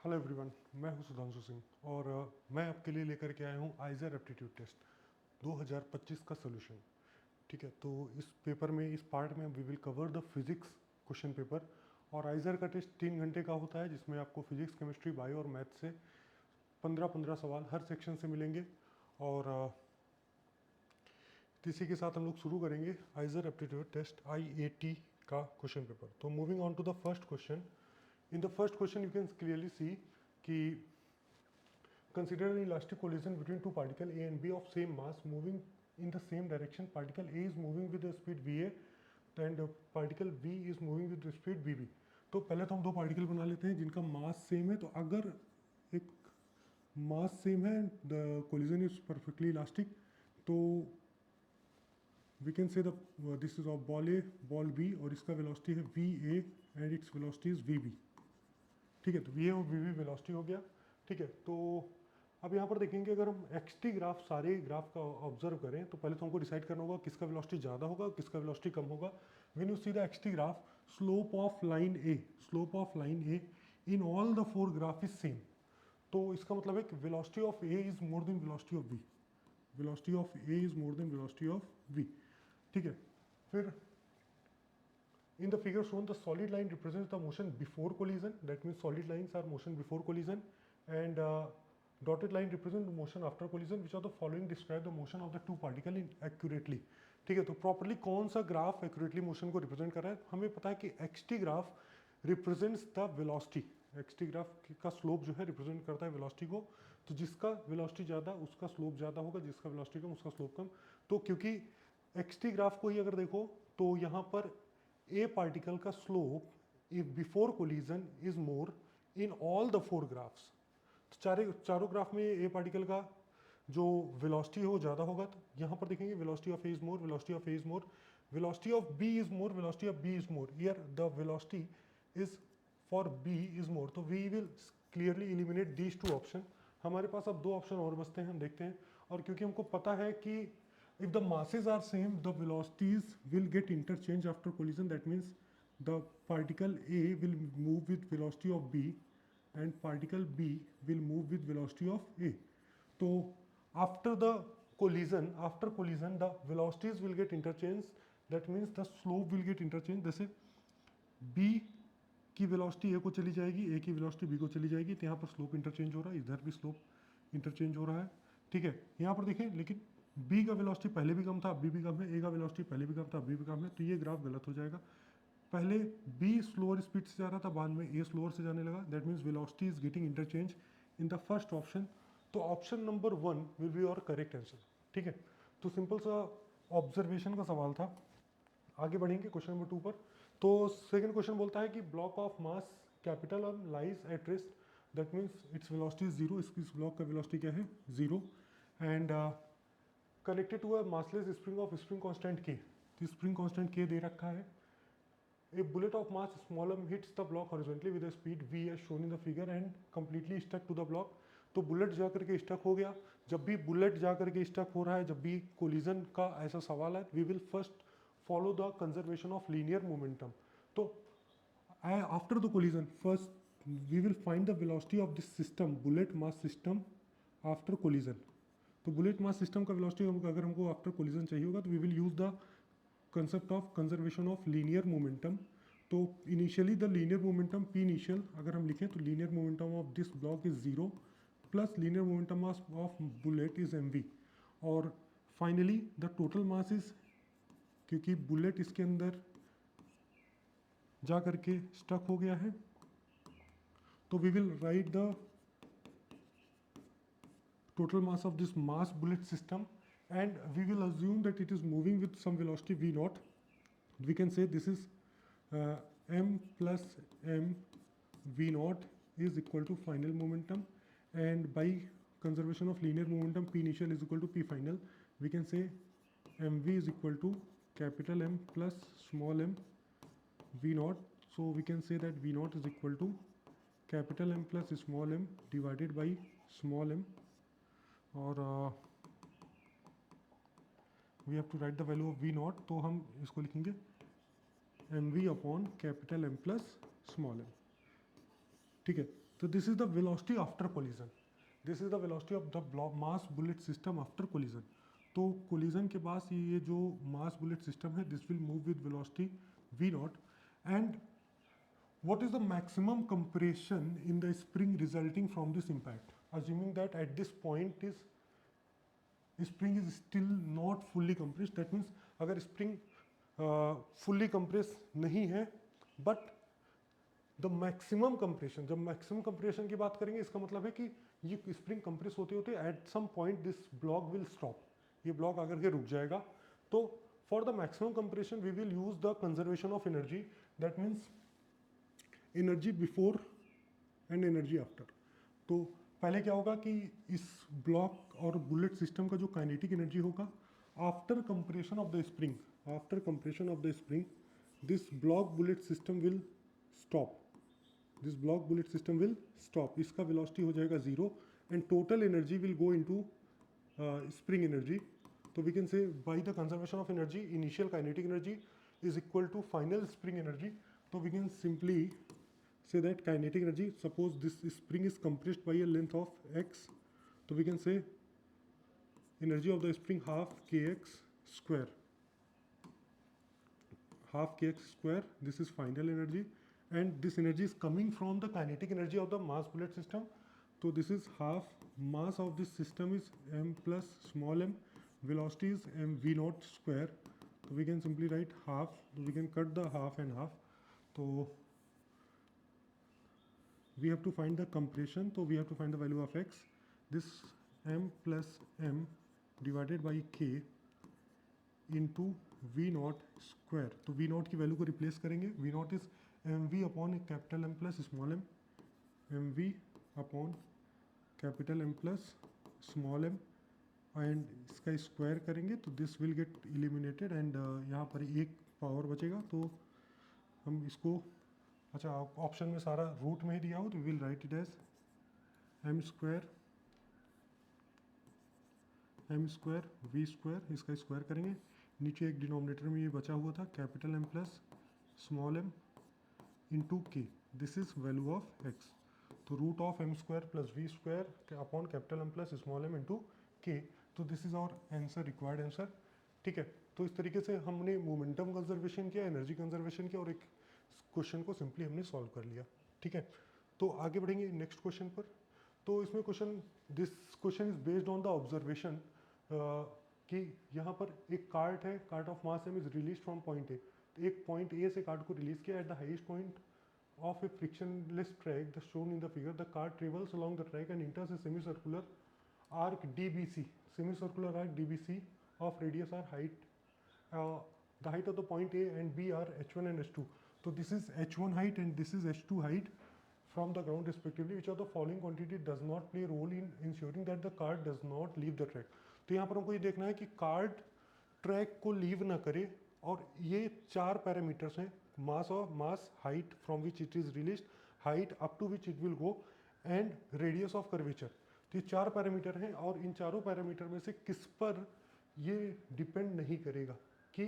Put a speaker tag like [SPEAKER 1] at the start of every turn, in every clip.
[SPEAKER 1] Hello everyone, मैं हूं सुधांशु सिंह और मैं आपके लिए लेकर के आया हूं आइजर एप्टीट्यूड टेस्ट 2025 का सोल्यूशन। ठीक है, तो इस पेपर में, इस पार्ट में we will cover the physics question paper. और आइजर का टेस्ट 3 घंटे का होता है, जिसमें आपको फिजिक्स, केमिस्ट्री, बायो और मैथ से 15-15 सवाल हर सेक्शन से मिलेंगे। और इसी के साथ हम लोग शुरू करेंगे आइजर एप्टीट्यूड टेस्ट IAT का क्वेश्चन पेपर। तो moving on to the first question. In the first question, you can clearly see कि consider an elastic collision between two particles A and B of same mass moving in the same direction. Particle A is moving with the speed VA and particle B is moving with the speed VB. तो पहले तो हम दो particle बना लेते हैं जिनका मास same है। तो अगर एक मास सेम है, the collision is perfectly elastic, तो we can say this is of ball A, ball B, और इसका वेलोसिटी है VA and its velocity is VB। ठीक है, तो VA और VB वेलोसिटी हो गया। ठीक है, तो अब यहाँ पर देखेंगे, अगर हम XT ग्राफ, सारे ग्राफ का ऑब्जर्व करें, तो पहले तो हमको डिसाइड करना होगा किसका वेलोसिटी ज़्यादा होगा, किसका वेलोसिटी कम होगा। When you see the XT graph, slope of line A in all the 4 graph is same. तो इसका मतलब है कि velocity of A is more than velocity of B। Velocity of A is more than velocity of B। ठीक है, फिर in the figure shown, the solid line represents the motion before collision. That means solid lines are motion before collision, and dotted line represent motion after collision. Which of the following describe the motion of the two particle in accurately? ठीक है, तो properly कौन सा graph accurately motion को represent कर रहा है? हमें पता है कि XT graph represents the velocity. XT graph का स्लोप जो है रिप्रेजेंट करता है वेलोसिटी को। तो जिसका वेलोसिटी ज़्यादा उसका स्लोप ज़्यादा होगा, जिसका वेलोसिटी कम उसका स्लोप कम। तो क्योंकि XT ग्राफ को ही अगर देखो, तो यहाँ पर A particle का slope if before collision is more in all the 4 graphs। तो चारों ग्राफ में A पार्टिकल का जो वेलोसिटी हो ज़्यादा होगा। तो यहाँ पर देखेंगे velocity of A is more, velocity of A is more, velocity of B is more, velocity of B is more. Here the velocity is for B is more. तो we will clearly eliminate these 2 option. हमारे पास अब 2 option और बचते हैं, हम देखते हैं। और क्योंकि हमको पता है कि if the masses are same, the velocities will get interchanged after collision. That means the particle A will move with velocity of B and particle B will move with velocity of A. So after collision the velocities will get interchanged. That means the slope will get interchanged. जैसे B की velocity A को चली जाएगी, A की velocity B को चली जाएगी, तो यहाँ पर स्लोप इंटरचेंज हो रहा है, इधर भी स्लोप इंटरचेंज हो रहा है। ठीक है, यहाँ पर देखें, लेकिन B का वेलोसिटी पहले भी कम था, B भी कम है, A का वेलोसिटी पहले भी कम था, B भी कम है, तो ये ग्राफ गलत हो जाएगा। पहले B स्लोअर स्पीड से जा रहा था, बाद में A स्लोअर से जाने लगा। That means velocity is getting interchange in the first option. तो option number 1 will be your correct answer. ठीक है, तो सिंपल सा ऑब्जर्वेशन का सवाल था। आगे बढ़ेंगे क्वेश्चन नंबर 2 पर। तो सेकंड क्वेश्चन बोलता है कि ब्लॉक ऑफ मास कैपिटल और lies at rest, that means its velocity is 0। इस ब्लॉक का वेलोसिटी क्या है? 0। And connected to a massless spring of spring constant K। तो स्प्रिंग कांस्टेंट K दे रखा है। A bullet of mass small m hits the block horizontally with a speed v as shown in the figure and completely stuck to the block। तो bullet जा करके stuck हो गया। जब भी बुलेट जा करके स्टक हो रहा है, जब भी कोलिजन का ऐसा सवाल है, we will first follow the conservation of linear momentum. तो after the collision first we will find the velocity of this system, bullet mass system after collision. तो बुलेट मास सिस्टम का वेलोसिटी अगर हमको after collision चाहिए होगा, तो we will use the concept of conservation of linear momentum. तो initially the linear momentum P initial अगर हम लिखें, तो linear momentum of this block is 0 plus linear momentum of bullet is mv। और finally the total mass is, क्योंकि bullet इसके अंदर जा करके स्टक हो गया है, तो we will write the total mass of this mass bullet system and we will assume that it is moving with some velocity v naught. We can say this is m plus m v naught is equal to final momentum, and by conservation of linear momentum P initial is equal to P final, we can say mv is equal to capital M plus small m v naught. So we can say that v naught is equal to capital M plus small m divided by small m, और we have to write the value of v naught. तो हम इसको लिखेंगे m v upon capital M plus small m। ठीक है, तो this is the velocity after collision, this is the velocity of the mass bullet system after collision. तो collision के पास ये जो मास बुलेट सिस्टम है, this will move with velocity v naught. And what is the maximum compression in the spring resulting from this impact, assuming that at this point is spring is still not fully compressed, that means अगर spring fully compressed नहीं है, but the maximum compression, जब maximum compression की बात करेंगे इसका मतलब है कि ये स्प्रिंग कंप्रेस होते होते at some point this block will stop, ये ब्लॉक आकर के रुक जाएगा। तो for the maximum compression we will use the conservation of energy, that means energy before and energy after. तो पहले क्या होगा कि इस ब्लॉक और बुलेट सिस्टम का जो काइनेटिक एनर्जी होगा after compression of the spring, after compression of the spring this block bullet system will stop, this block bullet system will stop, इसका वेलोसिटी हो जाएगा 0 and total energy will go into spring energy. तो we can say by the conservation of energy initial kinetic energy is equal to final spring energy. तो we can simply say that kinetic energy, suppose this spring is compressed by a length of x, so we can say energy of the spring half kx square, half kx square, this is final energy, and this energy is coming from the kinetic energy of the mass bullet system. So this is half mass of this system is m plus small m, velocity is mv naught square, so we can simply write half, so we can cut the half and half, so we have to find the compression, so we have to find the value of x, this m plus m divided by k into v naught square। तो v naught की value को replace करेंगे, v naught is mv upon capital m plus small m, mv upon capital m plus small m, and इसका square करेंगे तो this will gate eliminated, and यहाँ पर एक पावर बचेगा। तो हम इसको, अच्छा ऑप्शन में सारा रूट में ही दिया हो तो will write it as M square V square, इसका स्क्वायर करेंगे, नीचे एक डिनोमिनेटर में ये बचा हुआ था capital M plus small M into K, this is value of X. तो root of M square plus V square upon capital M plus small M into K, तो this is our answer, required answer. ठीक है, तो इस तरीके से हमने momentum conservation किया, एनर्जी कंजर्वेशन किया और एक क्वेश्चन को सिंपली हमने सॉल्व कर लिया। ठीक है, तो आगे बढ़ेंगे नेक्स्ट क्वेश्चन पर। तो इसमें question, this question is based on the observation कि यहाँ पर एक कार्ट है, cart of mass M is release from point A, तो एक पॉइंट ए से कार्ट को रिलीज किया at the highest point of a frictionless track the shown in the figure, the car travels along the track and enters a semicircular arc dbc, semicircular arc dbc of radius or height, the height of the point a and b are h1 and h2, so this is h1 height and this is h2 height from the ground respectively, which of the following quantity does not play a role in ensuring that the car does not leave the track। तो यहाँ पर हमको ये देखना है कि card track को leave ना करे, और ये चार पैरामीटर्स हैं, mass of mass, height from which it is released, height up to which it will go, and radius of curvature। तो ये चार पैरामीटर हैं और इन चारों पैरामीटर में से किस पर ये डिपेंड नहीं करेगा कि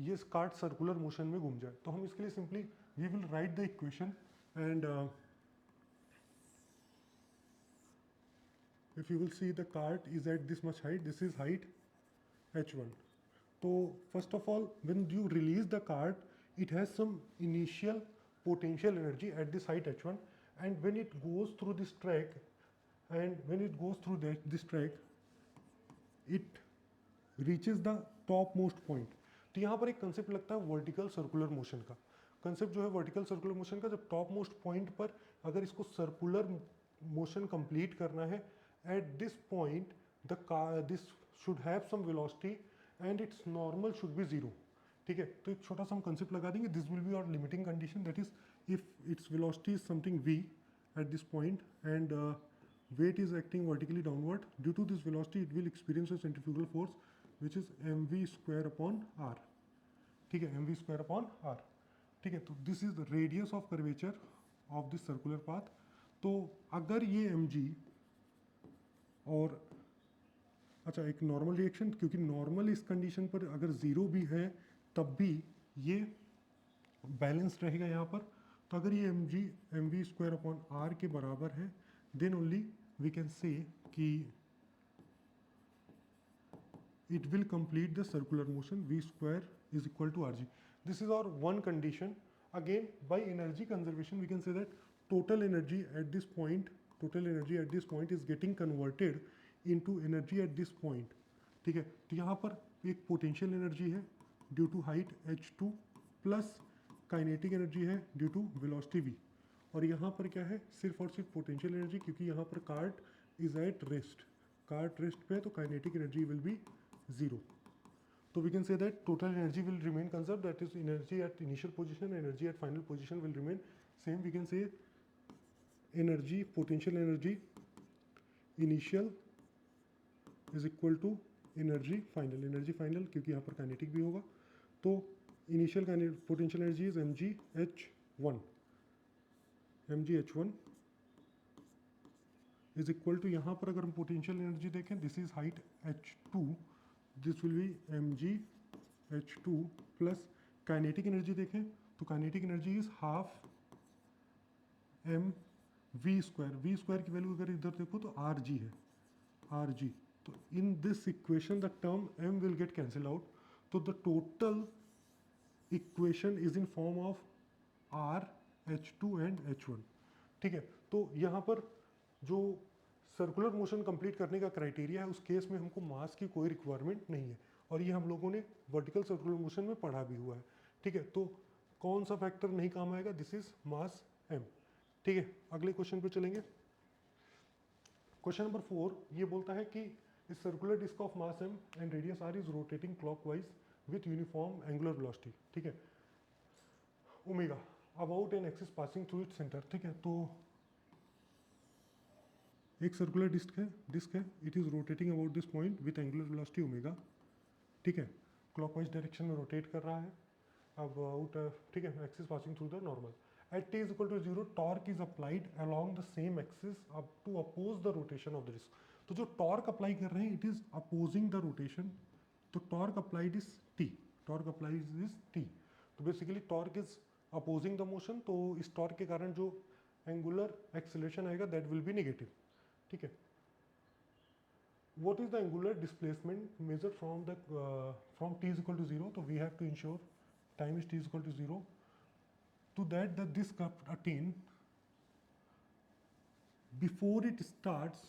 [SPEAKER 1] ये कार्ट सर्कुलर मोशन में घूम जाए। तो हम इसके लिए simply we will write the equation, and if you will see the cart is at this much height, this is height h1। so first of all when you release the cart it has some initial potential energy at this height h1, and when it goes through this track, this track it reaches the top most point। तो यहाँ पर एक concept लगता है vertical circular motion का, concept जो है vertical circular motion का, जब टॉप मोस्ट पॉइंट पर अगर इसको सर्कुलर मोशन कंप्लीट करना है, at this point the car this should have some velocity and its normal should be 0। ठीक है, तो एक छोटा सा हम कंसेप्ट लगा देंगे, this will be our limiting condition, that is if its velocity is something v at this point and weight is acting vertically downward, due to this velocity it will experience a centrifugal force which is mv square upon r। ठीक है, mv square upon r। ठीक है, तो this is the radius of curvature of this circular path. तो अगर ये mg और अच्छा एक नॉर्मल रिएक्शन, क्योंकि नॉर्मल इस कंडीशन पर अगर 0 भी है तब भी ये बैलेंस रहेगा यहाँ पर, तो अगर ये M V square upon R के बराबर है देन ओनली वी कैन से कि it will complete the circular motion v square is equal to rg. This is our one condition. Again, by energy conservation we can say that total energy at this point is getting converted into energy at this point. ठीक है, तो यहाँ पर एक potential energy है due to height h2 plus kinetic energy है due to velocity v, और यहाँ पर क्या है, सिर्फ और सिर्फ पोटेंशियल एनर्जी, क्योंकि यहाँ पर cart is at rest, cart rest पे है, तो kinetic energy will be 0. So we can say that total energy will remain conserved, that is energy at initial position, energy at final position will remain same. We can say energy, potential energy initial is equal to energy final, क्योंकि यहाँ पर kinetic भी होगा, तो initial potential energy is mgh1 is equal to, यहाँ पर अगर हम पोटेंशियल एनर्जी देखें, this is height h2, this will be mgh2 plus kinetic energy देखें तो kinetic energy is half m v square की वैल्यू अगर इधर देखो तो rg है, rg. तो in this equation the term m will get cancel out, तो the total equation is in form of r h2 and h1. ठीक है, तो यहाँ पर जो सर्कुलर मोशन कंप्लीट करने का क्राइटेरिया है, उस केस में हमको मास की कोई रिक्वायरमेंट नहीं है, और ये हम लोगों ने वर्टिकल सर्कुलर मोशन में पढ़ा भी हुआ है. ठीक है, तो कौन सा फैक्टर नहीं काम आएगा, दिस इज मास m. ठीक है, अगले क्वेश्चन पे चलेंगे. क्वेश्चन नंबर 4 ये बोलता है कि इस circular disc of mass m and radius r is rotating clockwise with uniform angular velocity. ठीक है, omega about an axis passing through its centre. ठीक है, तो एक सर्कुलर डिस्क है, it is rotating about this point with angular velocity omega. ठीक है, clockwise direction में रोटेट कर रहा है अबाउट, ठीक है, axis passing through the normal. At t is equal to 0 torque is applied along the same axis up to oppose the rotation of the disc. तो जो टॉर्क अप्लाई कर रहे हैं it is opposing the rotation, तो torque applied is t, तो basically torque is opposing the motion, तो इस torque के कारण जो एंगुलर एक्सेलरेशन आएगा दैट विल बी नेगेटिव. ठीक है, what is the angular displacement measured from t is equal to 0, so we have to ensure time is t is equal to 0, to that the disk attain before it starts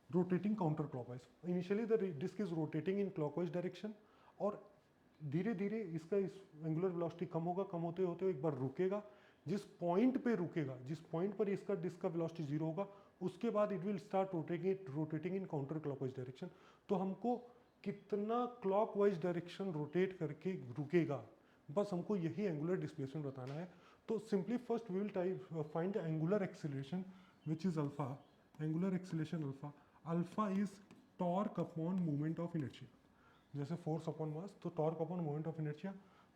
[SPEAKER 1] rotating counterclockwise. Initially the disk is rotating in clockwise direction, और धीरे धीरे इसका इस angular velocity कम होते होते एक बार रुकेगा, जिस पॉइंट पर इसका डिस्क का वेलोसिटी 0 होगा, उसके बाद it will start rotating in counter clockwise direction. तो हमको कितना क्लॉकवाइज डायरेक्शन रोटेट करके रुकेगा, बस हमको यही एंगुलर डिस्प्लेसमेंट बताना है. तो simply first we will find the angular acceleration which is alpha. Angular acceleration alpha is torque upon moment of inertia, जैसे फोर्स अपॉन मास, तो torque upon moment of inertia.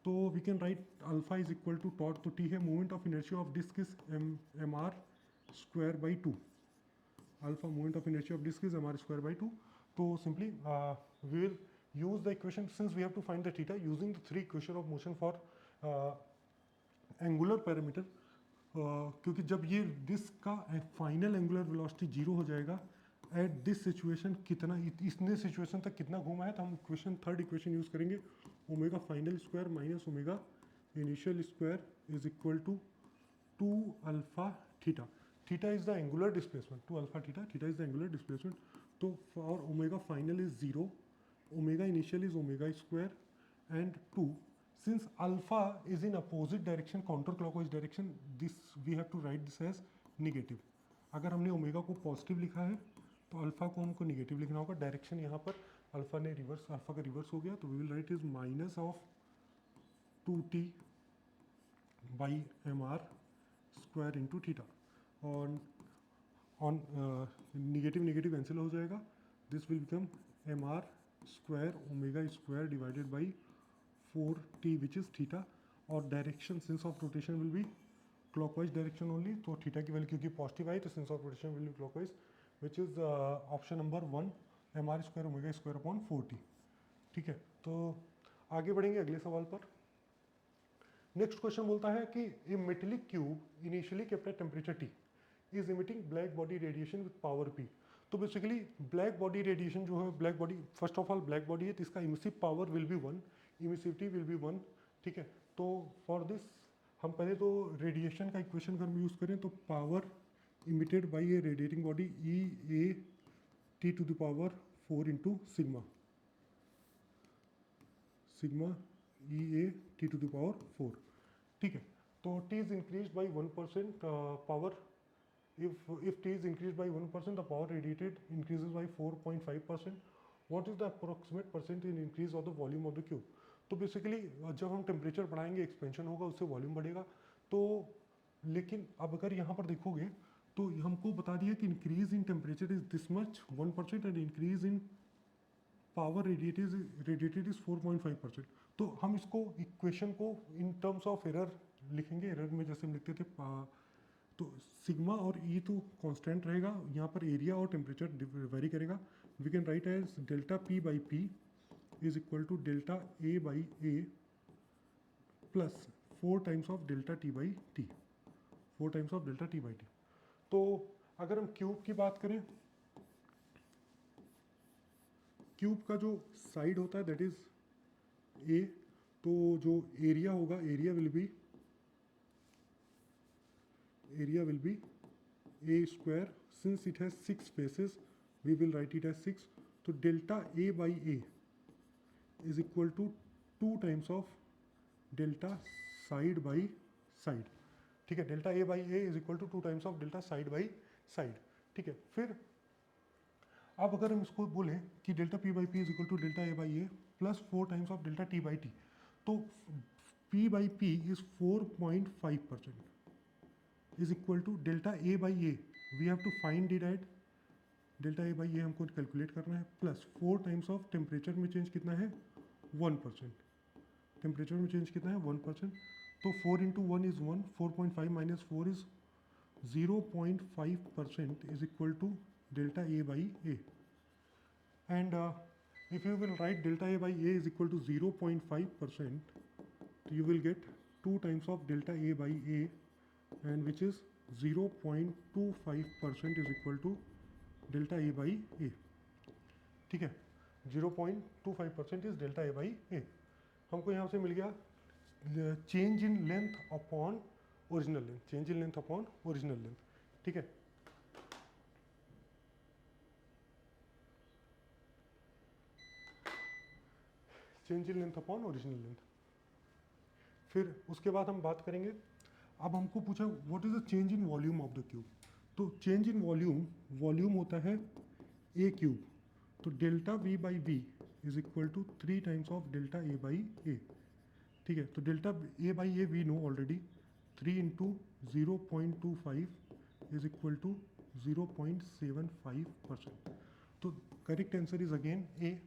[SPEAKER 1] तो we can write alpha is equal to torque, तो T है moment of inertia of disc is M R square by 2. Alpha moment of inertia of disc is M R square by 2. तो simply we will use the equation, since we have to find the theta using the three equation of motion for angular parameter, क्योंकि जब ये disc का final angular velocity 0 हो जाएगा at this situation, कितना इसने situation तक कितना घूमा है, तो हम थर्ड इक्वेशन यूज करेंगे, omega final square minus omega initial square is equal to 2 alpha theta. Theta is the angular displacement, 2 alpha theta is the angular displacement. तो for omega final is 0, omega initial is omega square and 2. Since alpha is in opposite direction, counterclockwise direction, this we have to write this as negative. अगर हमने omega को positive लिखा है तो alpha को हमको negative लिखना होगा. डायरेक्शन यहाँ पर अल्फा का रिवर्स हो गया, तो we will write is minus of 2t by M R square into theta. On negative cancel हो जाएगा, this will become M R square omega square divided by 4t which is theta. और direction sense of rotation will be clockwise direction only, तो theta की value क्योंकि positive आई तो sense of rotation will be clockwise, which is option number 1, M R square omega square upon 4t. ठीक है, तो आगे बढ़ेंगे अगले सवाल पर. नेक्स्ट क्वेश्चन बोलता है कि a metallic cube initially kept at temperature T is emitting black body radiation with power P. तो बेसिकली ब्लैक बॉडी रेडिएशन जो है, black body, first of all black body है तो इसका emissive power will be 1, emissivity will be 1, ठीक है। तो for this हम पहले तो रेडिएशन का इक्वेशन अगर हम यूज़ करें तो power emitted by a radiating body e A T to the power 4 into sigma e A T to the power 4, ठीक है। तो T is increase by 1% power, if T is increased by 1%, the power radiated increases by 4.5%. What is the approximate percent in increase of the volume of the cube? तो basically जब हम temperature बढ़ाएंगे expansion होगा, उससे volume बढ़ेगा। तो लेकिन अब अगर यहाँ पर देखोगे तो हमको बता दिया कि increase in temperature is this much 1% and increase in power radiated is 4.5%। तो हम इसको इक्वेशन को इन टर्म्स ऑफ एरर लिखेंगे। एरर में जैसे हम लिखते थे तो सिग्मा और ई तो कांस्टेंट रहेगा, यहाँ पर एरिया और टेम्परेचर वेरी करेगा। We can write as delta P by P is equal to delta A by A plus 4 times of delta T by T, 4 times of delta T by T. तो अगर हम cube की बात करें, cube का जो side होता है दैट इज ए, तो जो एरिया होगा, area will be a square. Since it has 6 faces, we will write it as 6. So delta a by a is equal to 2 times of delta side by side, ठीक है। Delta a by a is equal to 2 times of delta side by side, ठीक है। फिर अब अगर हम इसको बोलें कि delta p by p is equal to delta a by a plus 4 times of delta t by t, तो p by p is 4.5% is equal to delta a by a, we have to find it at delta a by a हमको calculate करना है, plus 4 times of temperature में change कितना है 1%, temperature में change कितना है 1%। तो 4 into 1 is 1, 4.5 minus 4 is 0.5% is equal to delta a by a, and if you will write delta a by a is equal to 0.5%, you will get 2 times of delta a by a, and which is 0.25% is equal to delta a by a, ठीक है। 0.25% is delta a by a। हमको यहाँ से मिल गया change in length upon original length, change in length upon original length, ठीक है। Change in length upon original length. फिर उसके बाद हम बात करेंगे, अब हमको पूछा what is the change in volume of the cube. तो चेंज इन वॉल्यूम होता है ए क्यूब, तो delta V by V is equal to 3 times of delta A by a, ठीक है। तो delta A by a we know already, 3 into 0.25 is equal to 0.75%। तो correct answer is again A,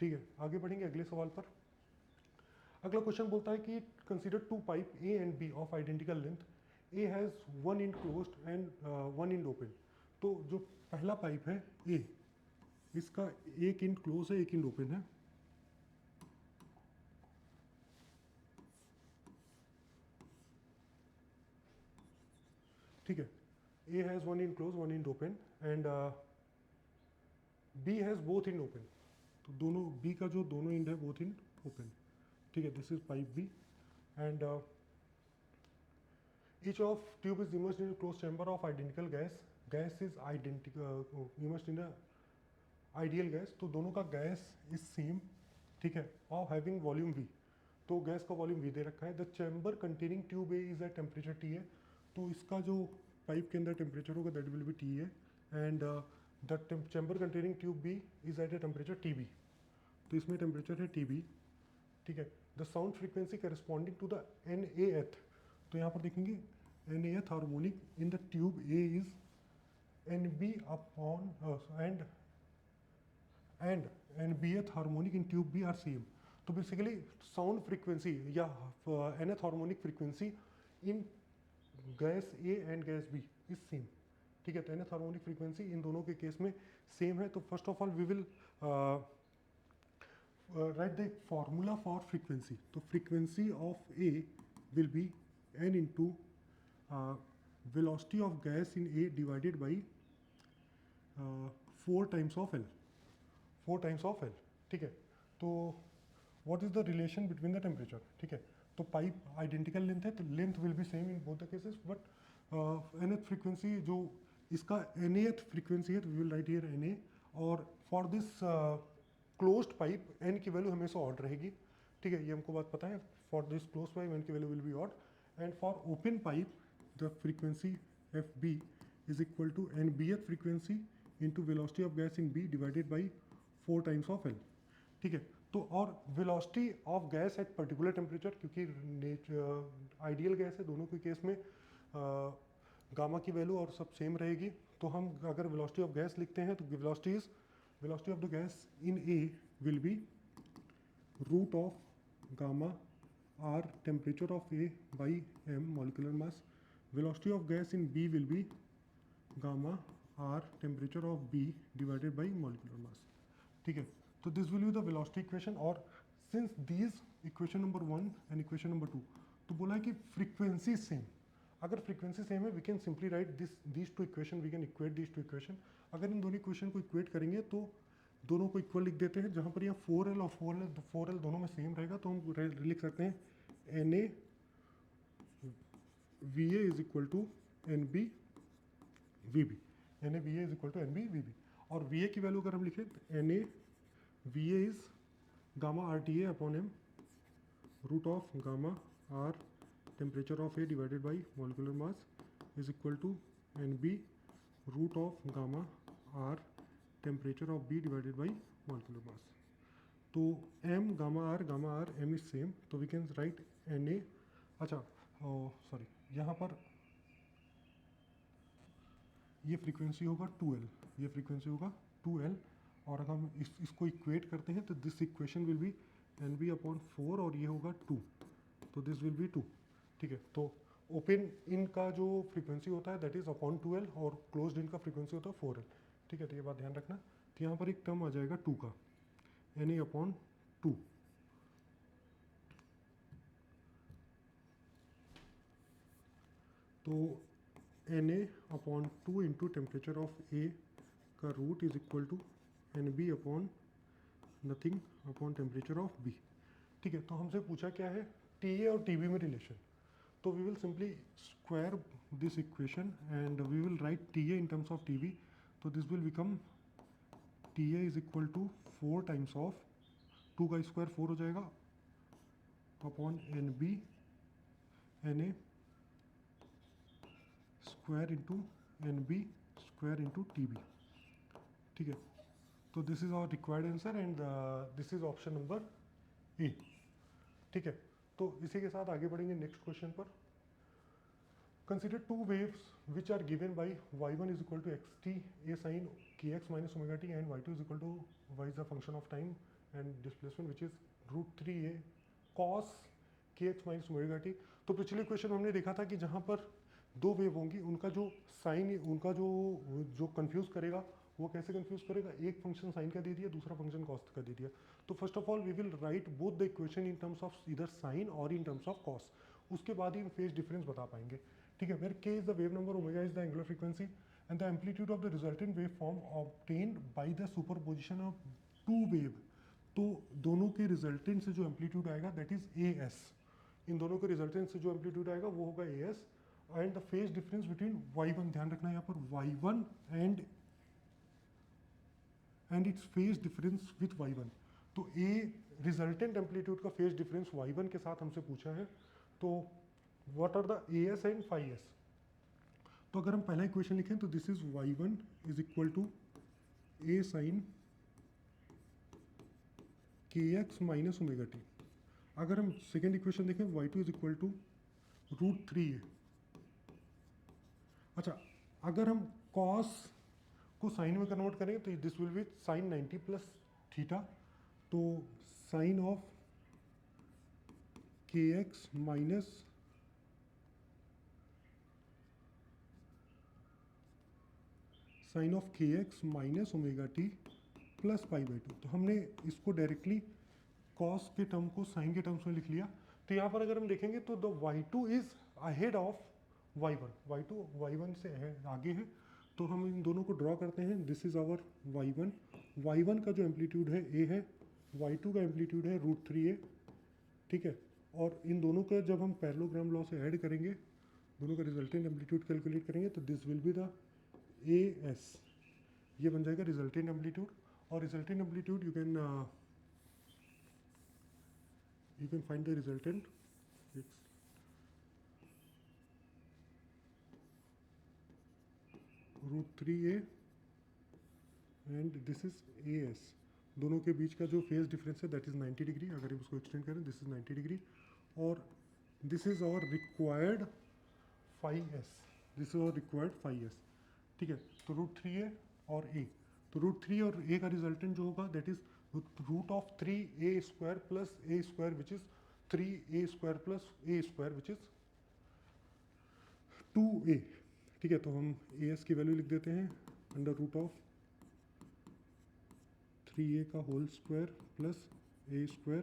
[SPEAKER 1] ठीक है। आगे बढ़ेंगे अगले सवाल पर। अगला क्वेश्चन बोलता है कि consider 2 pipe A and B of identical length, A has 1 end closed and 1 end open. तो जो पहला पाइप है ए, इसका एक end क्लोज है, एक end ओपन है, ठीक है। A has 1 end close 1 end open and B has both end open. तो दोनों बी का जो दोनों end है बोथ end ओपन, ठीक है। This is pipe B and each of tube is immersed in a closed chamber of identical gas is identical immersed in a ideal gas। तो दोनों का गैस इज सेम, ठीक है, और having volume v। तो gas का volume v दे रखा है। The chamber containing tube A is at temperature T है, तो इसका जो पाइप के अंदर टेम्परेचर होगा दैट विल बी टी है, and the chamber containing tube B is at a temperature T B, तो इसमें टेम्परेचर है टी बी, ठीक है। The sound frequency corresponding to the N A th, तो यहाँ पर देखेंगे N A th harmonic in the tube A is N B upon and B th harmonic in tube B are same. तो basically sound frequency या N th harmonic frequency in gas A and gas B is same, ठीक है। तो N th harmonic frequency इन दोनों के case में same है। तो first of all we will write the formula for frequency. तो frequency of A will be n into velocity of gas in A divided by 4 times of L, 4 times of L, ठीक है. तो what is the relation between the temperature, ठीक है. तो pipe identical length है, तो length will be same in both the cases, but nth frequency जो इसका nth फ्रीक्वेंसी है, तो we will write here na, और for this closed pipe n की वैल्यू हमेशा ऑड रहेगी, ठीक है, ये हमको बात पता है. For this close pipe n की value will be odd, and for open pipe the frequency F B is equal to N B th frequency into velocity of gas in B divided by 4 times of L, ठीक है. तो और velocity of gas at particular temperature, क्योंकि ideal gas है, दोनों के case में gamma की वैल्यू और सब सेम रहेगी. तो हम अगर वेलोसिटी ऑफ गैस लिखते हैं तो velocity of the gas in A will be root of gamma R temperature of A by M molecular mass. Velocity of gas in B will be gamma R temperature of B divided by molecular mass, ठीक है. तो this will be the velocity equation. और since these equation number 1 and equation number 2, तो बोला है कि frequency same. अगर frequency same है, we can simply write these two equation, we can equate these two equation. अगर इन दोनों इक्वेशन को इक्वेट करेंगे तो दोनों को इक्वल लिख देते हैं. जहाँ पर यहाँ 4L और 4L दोनों में सेम रहेगा, तो हम लिख सकते हैं Na Va is equal to Nb Vb. Na Va is equal to Nb Vb. और Va की वैल्यू अगर हम लिखें तो Na Va is gamma RTA upon m root of gamma R temperature of A divided by molecular mass is equal to Nb root of gamma R temperature of B divided by molecular mass. तो m gamma R m is same, तो we can write Na. अच्छा sorry, यहाँ पर ये frequency होगा 2L, ये frequency होगा 2L. और अगर हम इसको इक्वेट करते हैं तो this equation will be Nb upon 4 और ये होगा 2, तो दिस विल बी 2, ठीक है. तो ओपन इन का जो फ्रीक्वेंसी होता है दैट इज अपॉन 2L, और क्लोज्ड इन का फ्रीक्वेंसी होता है 4L, ठीक है. तो ये बात ध्यान रखना. तो यहाँ पर एक टर्म आ जाएगा 2 का, Na अपॉन 2. तो Na upon 2 into temperature of A का root is equal to Nb upon nothing upon temperature of B, ठीक है. तो हमसे पूछा क्या है, TA और TB में रिलेशन. तो we will simply square this equation and we will write TA in terms of TB. तो this will become TA is equal to 4 times of 2 का स्क्वायर 4 हो जाएगा upon Nb Na square into Nb square into TB, ठीक है. तो this is our required answer and this is option number A, ठीक है. तो इसी के साथ आगे बढ़ेंगे नेक्स्ट क्वेश्चन पर. Consider two waves which are given by y1 is equal to xt a sin kx minus omega T and y2 is equal to y is a function of time and displacement which is √3a cos kx minus omega T. तो पिछले question हमने देखा था कि जहाँ पर दो wave होंगी, उनका जो साइन, उनका जो कंफ्यूज करेगा, वो कैसे कंफ्यूज करेगा, एक फंक्शन साइन का दे दिया, दूसरा फंक्शन कॉस का दे दिया. तो first of all we will write both the equation in terms of इधर साइन और इन टर्म्स ऑफ कॉस. उसके बाद ही हम फेज डिफरेंस बता पाएंगे, ठीक है. Where k is the wave number, omega is the angular frequency and the amplitude of the resultant wave form obtained by the superposition of two wave. तो दोनों के रिजल्टेंट से जो एम्पलीट्यूड आएगा दैट इज as. इन दोनों के resultant से जो एम्पलीट्यूड आएगा वो होगा as. And the phase difference between y1, ध्यान रखना यहाँ पर y1 and its phase difference with y1. तो a रिजल्टेंट एम्पलीट्यूड का फेज डिफरेंस y1 के साथ हमसे पूछा है. तो what are the as and phi s. तो अगर हम पहला इक्वेशन लिखें तो this is y1 is equal to a sine kx minus omega T. अगर हम सेकेंड इक्वेशन देखें y2 is equal to √3a. अच्छा, अगर हम cos को साइन में कन्वर्ट करें तो this will be sine 90 plus theta. तो sine of kx minus sine of kx minus omega T plus pi by 2. तो हमने इसको डायरेक्टली कॉस के टर्म को साइन के टर्म्स में लिख लिया. तो यहाँ पर अगर हम देखेंगे तो the y2 is ahead of y1, y2 y1 से आगे है, तो हम इन दोनों को ड्रॉ करते हैं। This is our y1, y1 का जो एम्पलीट्यूड है a है, y2 का एम्पलीट्यूड है √3a, ठीक है। और इन दोनों का जब हम पैरेललोग्राम लॉ से ऐड करेंगे, दोनों का रिजल्टेंट एम्पलीट्यूड कैलकुलेट करेंगे, तो this will be the as, ये बन जाएगा रिजल्टेंट एम्पलीट्यूड। और resultant amplitude you can find the resultant, √3a and this is as। दोनों के बीच का जो फेज डिफरेंस है दैट इज 90 डिग्री। अगर हम उसको एक्सटेंड करें, दिस इज 90 डिग्री, और this is our required φs, this is our required φs, ठीक है। तो √3a और a, तो √3 और a का रिजल्टेंट जो होगा that is √3a² plus a² which is 3a² plus a² which is 2a, ठीक है। तो हम as की वैल्यू लिख देते हैं √3a का whole square plus a²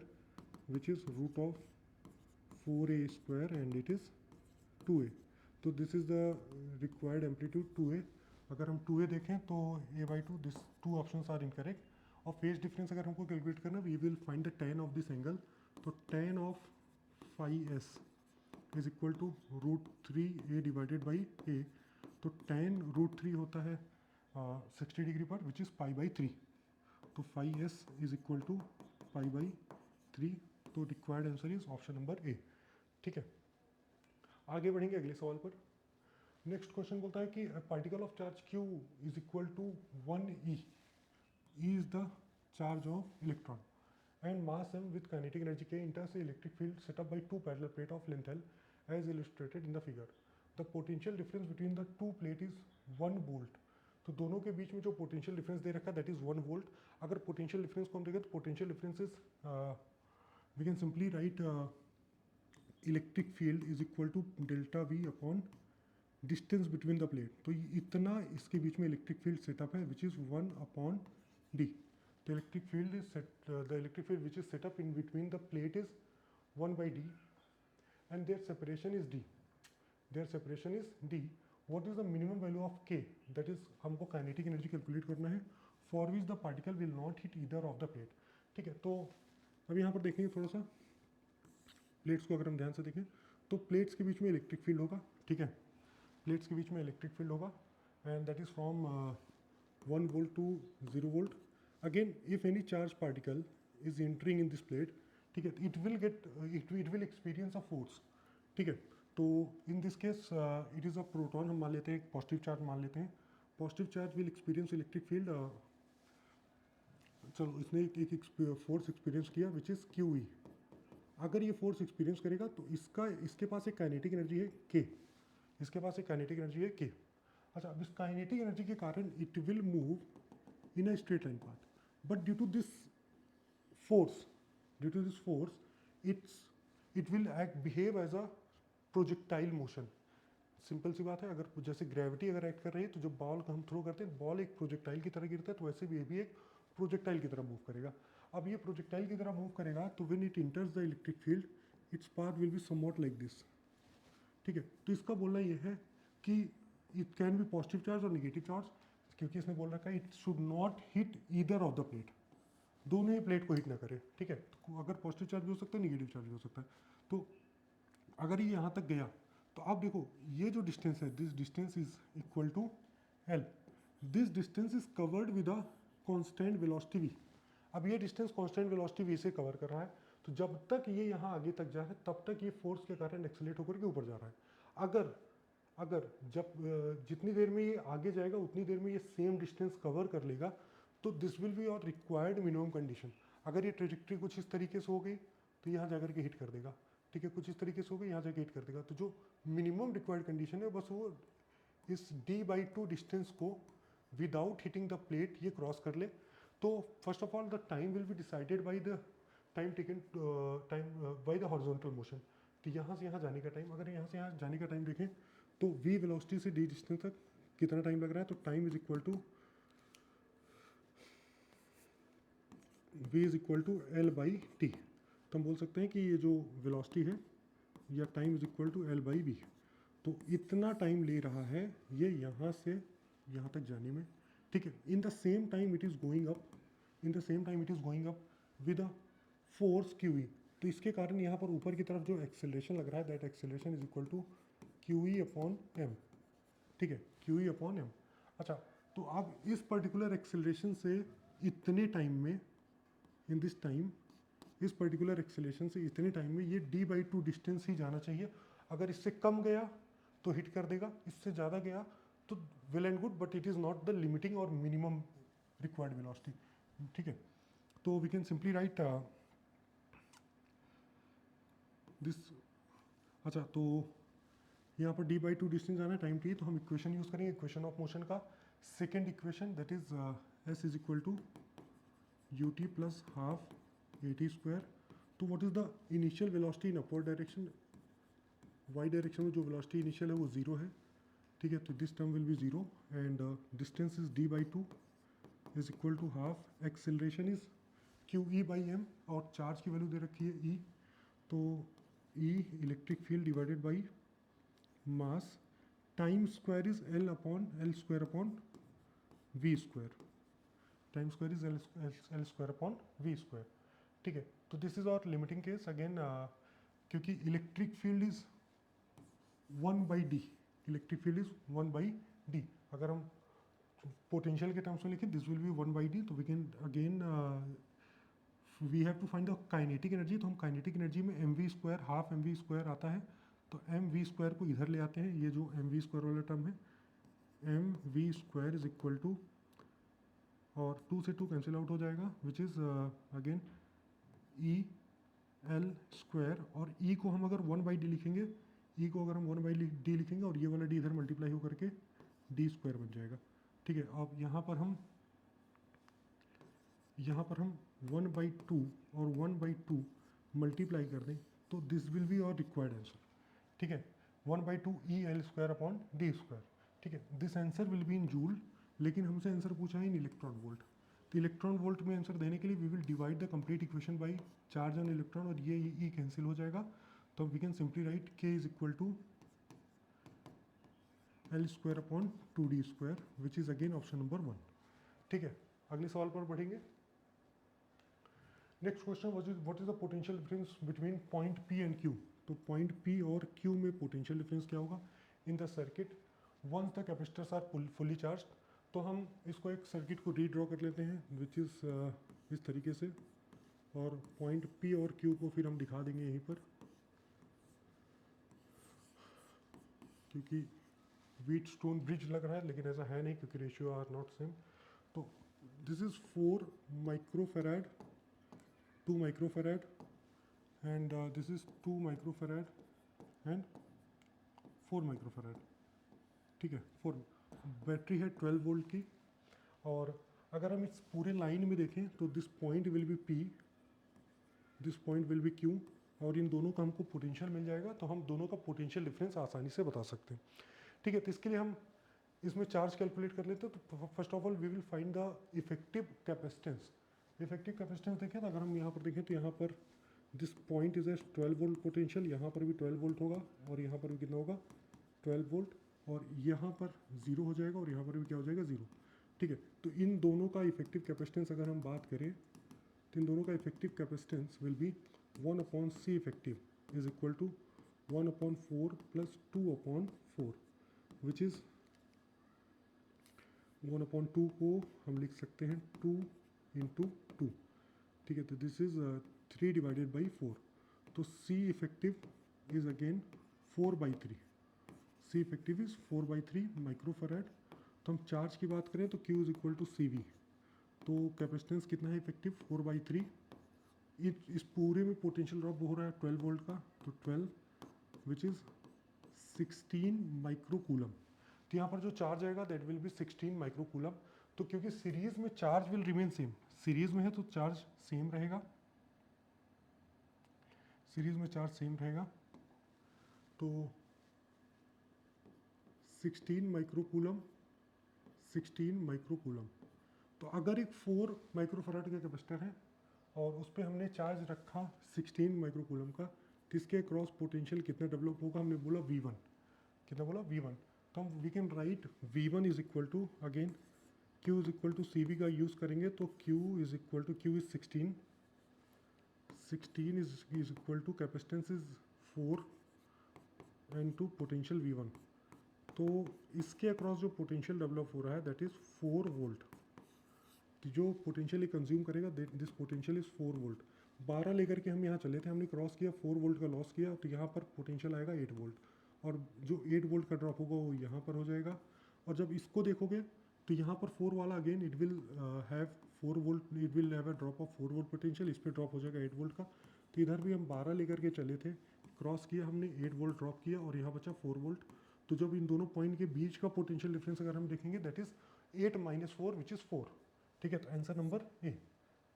[SPEAKER 1] which is √4a² and it is 2a। तो this is the required amplitude 2a। अगर हम 2a देखें तो a/2, this 2 options are incorrect. और फेज डिफरेंस अगर हमको कैलकुलेट करना, we will find the tan of this angle. तो tan of φs is equal to √3a divided by a। तो tan √3 होता है 60 डिग्री पर, विच इज़ π/3। तो φs इज इक्वल टू π/3। तो required answer is option number A, ठीक है। आगे बढ़ेंगे अगले सवाल पर। नेक्स्ट क्वेश्चन बोलता है कि particle of charge q is equal to 1e, e is the charge of electron, and mass m with kinetic energy के enters electric field set up by two parallel plate of length l as illustrated in the figure. The potential difference between the two plate is 1 volt. तो दोनों के बीच में जो potential difference दे रखा है दैट इज 1 वोल्ट। अगर पोटेंशियल डिफरेंस को हम देखें तो potential difference is we can simply write electric field is equal to delta V upon distance between the plate. तो इतना इसके बीच में इलेक्ट्रिक फील्ड सेटअप है विच इज़ 1 अपॉन d। तो electric field is the electric field which is setup in between the plate is 1/d and their separation is d। There separation is d। What is the minimum value of k, that is हमको kinetic energy calculate करना है, for which the particle will not hit either of the plate, ठीक है। तो अब यहाँ पर देखेंगे थोड़ा सा प्लेट्स को, अगर हम ध्यान से देखें तो प्लेट्स के बीच में इलेक्ट्रिक फील्ड होगा, ठीक है। प्लेट्स के बीच में इलेक्ट्रिक फील्ड होगा and that is from 1 volt to 0 volt. Again if any charge particle is entering in this plate, ठीक है, it will experience a force, ठीक है। तो in this case it is a proton, हम मान लेते हैं, एक पॉजिटिव चार्ज मान लेते हैं। Positive charge will experience electric field, चलो इसने एक फोर्स एक्सपीरियंस किया विच इज़ QE। अगर ये फोर्स एक्सपीरियंस करेगा तो इसके पास एक काइनेटिक एनर्जी है k, इसके पास एक काइनेटिक एनर्जी है k। अच्छा, अब इस काइनेटिक एनर्जी के कारण it will move in a straight line path, but due to this force it will behave as a projectile motion. Simple सी बात है, अगर जैसे ग्रेविटी अगर एक्ट कर रही है तो जब बॉल का हम थ्रो करते हैं, बॉल एक प्रोजेक्टाइल की तरह गिरता है, तो वैसे भी ये भी एक प्रोजेक्टाइल की तरह मूव करेगा। अब ये प्रोजेक्टाइल की तरह मूव करेगा तो when it इंटर्स the electric field its path will be somewhat like this, ठीक है। तो इसका बोलना ये है कि it can be positive charge और नेगेटिव चार्ज, क्योंकि इसने बोल रखा है it should not hit either of the plate, दोनों ही प्लेट को हिट ना करे, ठीक है। तो अगर पॉजिटिव चार्ज भी हो सकता है, नेगेटिव चार्ज भी हो सकता है। तो अगर ये यहाँ तक गया तो आप देखो ये जो डिस्टेंस है, this distance is equal to L. This distance is covered with a constant velocity v। अब ये डिस्टेंस कांस्टेंट वेलोसिटी v से कवर कर रहा है, तो जब तक ये यहाँ आगे तक जा रहा है तब तक ये फोर्स के कारण एक्सेलरेट होकर के ऊपर जा रहा है। अगर जब जितनी देर में ये आगे जाएगा उतनी देर में ये सेम डिस्टेंस कवर कर लेगा, तो this will be our required minimum condition. अगर ये ट्रेजेक्ट्री कुछ इस तरीके से हो गई तो यहाँ जाकर के हिट कर देगा, ठीक है, कुछ इस तरीके से हो गई यहाँ जाकर हिट कर देगा। तो जो मिनिमम रिक्वायर्ड कंडीशन है बस वो इस d/2 डिस्टेंस को विदाउट हिटिंग द प्लेट ये क्रॉस कर ले। तो first of all the time will be decided by the time taken by the horizontal motion. तो यहाँ से यहाँ जाने का टाइम, अगर यहाँ से यहाँ जाने का टाइम देखें तो v वेलोसिटी से d डिस्टेंस तक कितना टाइम लग रहा है, तो time is equal to v is equal to L/t। तो हम बोल सकते हैं कि ये जो वेलोसिटी है या time is equal to L/v। तो इतना टाइम ले रहा है ये यहाँ से यहाँ तक जाने में, ठीक है। इन the same time it is going up, in the same time it is going up with a force QE। तो इसके कारण यहाँ पर ऊपर की तरफ जो एक्सेलरेशन लग रहा है, that acceleration is equal to QE/m, ठीक है, QE/m। अच्छा, तो अब इस पर्टिकुलर एक्सेलरेशन से इतने टाइम में, इन दिस टाइम, इस पर्टिकुलर एक्सेलरेशन से इतने टाइम में ये d/2 डिस्टेंस ही जाना चाहिए। अगर इससे कम गया तो हिट कर देगा, इससे ज़्यादा गया तो well and good, but it is not the limiting और मिनिमम रिक्वायर्ड वेलोसिटी, ठीक है। तो we can simply write this. अच्छा, तो यहाँ पर d/2 डिस्टेंस जाना है, टाइम t, तो हम इक्वेशन यूज़ करेंगे, इक्वेशन ऑफ मोशन का second equation, that is s is equal to ut plus half at²। तो what is the initial velocity in upward direction, y direction में जो velocity initial है वो 0 है, ठीक है। तो this term will be 0 and distance is d/2 is equal to half, acceleration is QE/m और चार्ज की वैल्यू दे रखी है E। तो E electric field divided by mass, time square is L/L²/v², time square is L/L²/v², ठीक है। तो this is our limiting case again, क्योंकि electric field is 1/d, electric field is 1/d। अगर हम पोटेंशियल के टर्म्स में लिखें, दिस विल बी 1/d। तो we can again we have to find the kinetic energy. तो हम काइनेटिक एनर्जी में mv², हाफ mv² आता है, तो mv² को इधर ले आते हैं, ये जो mv² वाला टर्म है, mv² इज इक्वल टू, और 2 से 2 कैंसिल आउट हो जाएगा, विच इज़ अगेन EL²। और E को हम अगर 1/d लिखेंगे, E को अगर हम 1/d लिखेंगे और ये वाला d इधर मल्टीप्लाई होकर के d² बन जाएगा, ठीक है। अब यहाँ पर हम 1/2 और 1/2 मल्टीप्लाई कर दें, तो this will be our required answer, ठीक है, 1/2 EL²/d², ठीक है। This answer will be in joule, लेकिन हमसे आंसर पूछा है इन इलेक्ट्रॉन वोल्ट। तो इलेक्ट्रॉन वोल्ट में आंसर देने के लिए we will divide the complete equation by charge on electron, और ये E कैंसिल हो जाएगा। तो we can simply write K is equal to L²/2d², which is again option number 1, ठीक है। अगले सवाल पर बढ़ेंगे। Next question, what is the potential difference between point P and Q। तो पॉइंट P और Q में पोटेंशियल डिफरेंस क्या होगा in the circuit once the capacitors are fully charge. तो हम इसको एक सर्किट को रीड्रॉ कर लेते हैं, विच इज़ इस तरीके से, और पॉइंट P और Q को फिर हम दिखा देंगे यहीं पर, क्योंकि व्हीट स्टोन ब्रिज लग रहा है, लेकिन ऐसा है नहीं क्योंकि रेशियो आर नॉट सेम। तो this is 4 microfarad, 2 microfarad, and this is 2 microfarad and 4 microfarad, ठीक है। 4 बैटरी है 12 वोल्ट की, और अगर हम इस पूरे लाइन में देखें तो this point will be P, this point will be Q, और इन दोनों का हमको पोटेंशियल मिल जाएगा, तो हम दोनों का पोटेंशियल डिफरेंस आसानी से बता सकते हैं, ठीक है। तो इसके लिए हम इसमें चार्ज कैलकुलेट कर लेते हैं। तो first of all we will find the effective capacitance. Effective capacitance देखें तो अगर हम यहाँ पर देखें तो यहाँ पर this point is a 12 volt potential, यहाँ पर भी 12 वोल्ट होगा, और यहाँ पर भी कितना होगा 12 वोल्ट, और यहाँ पर 0 हो जाएगा, और यहाँ पर भी क्या हो जाएगा 0, ठीक है। तो इन दोनों का इफेक्टिव कैपेसिटेंस अगर हम बात करें, तो इन दोनों का effective capacitance will be 1/C effective is equal to 1/4 plus 2/4, which is 1/2 को हम लिख सकते हैं 2 × 2, ठीक है। तो दिस इज 3 डिवाइडेड बाई 4, तो C effective is again 4/3, C effective is 4/3 microfarad. तो हम चार्ज की बात करें तो Q is equal to CV, तो कैपेसिटेंस कितना है इफेक्टिव 4/3। इस पूरे में पोटेंशियल ड्रॉप हो रहा है 12 वोल्ट का, तो 12 विच इज़ 16 माइक्रोकूलम। तो यहाँ पर जो चार्ज आएगा दैट विल बी 16 माइक्रोकूलम। तो क्योंकि सीरीज में charge will remain same, series में है तो चार्ज सेम रहेगा, सीरीज में चार्ज सेम रहेगा, तो 16 माइक्रोकूलम, 16 माइक्रोकूलम। तो अगर एक 4 माइक्रोफैराड का कैपेसिटर है और उस पर हमने चार्ज रखा 16 माइक्रोकूलम का, तो इसके क्रॉस पोटेंशियल कितना डेवलप होगा, हमने बोला V1, कितना बोला V1। तो हम we can write V1 is equal to again Q is equal to CV का यूज़ करेंगे, तो Q is equal to Q is 16 is equal to capacitance is 4 and to potential V1। तो इसके across जो potential develop हो रहा है that is 4 volt. जो पोटेंशियल कंज्यूम करेगा दिस पोटेंशियल इज 4 वोल्ट। 12 लेकर के हम यहाँ चले थे, हमने क्रॉस किया 4 वोल्ट का लॉस किया, तो यहाँ पर पोटेंशियल आएगा 8 वोल्ट, और जो 8 वोल्ट का ड्रॉप होगा वो यहाँ पर हो जाएगा। और जब इसको देखोगे तो यहाँ पर 4 वाला again it will have 4 volt, it will have a drop of 4 volt potential, इस पर ड्रॉप हो जाएगा 8 वोल्ट का। तो इधर भी हम 12 लेकर के चले थे, क्रॉस किया हमने 8 वोल्ट ड्रॉप किया और यहाँ बचा 4 वोल्ट। तो जब इन दोनों पॉइंट के बीच का पोटेंशियल डिफरेंस अगर हम देखेंगे that is 8 minus 4 which is 4। ठीक है, तो आंसर नंबर ए।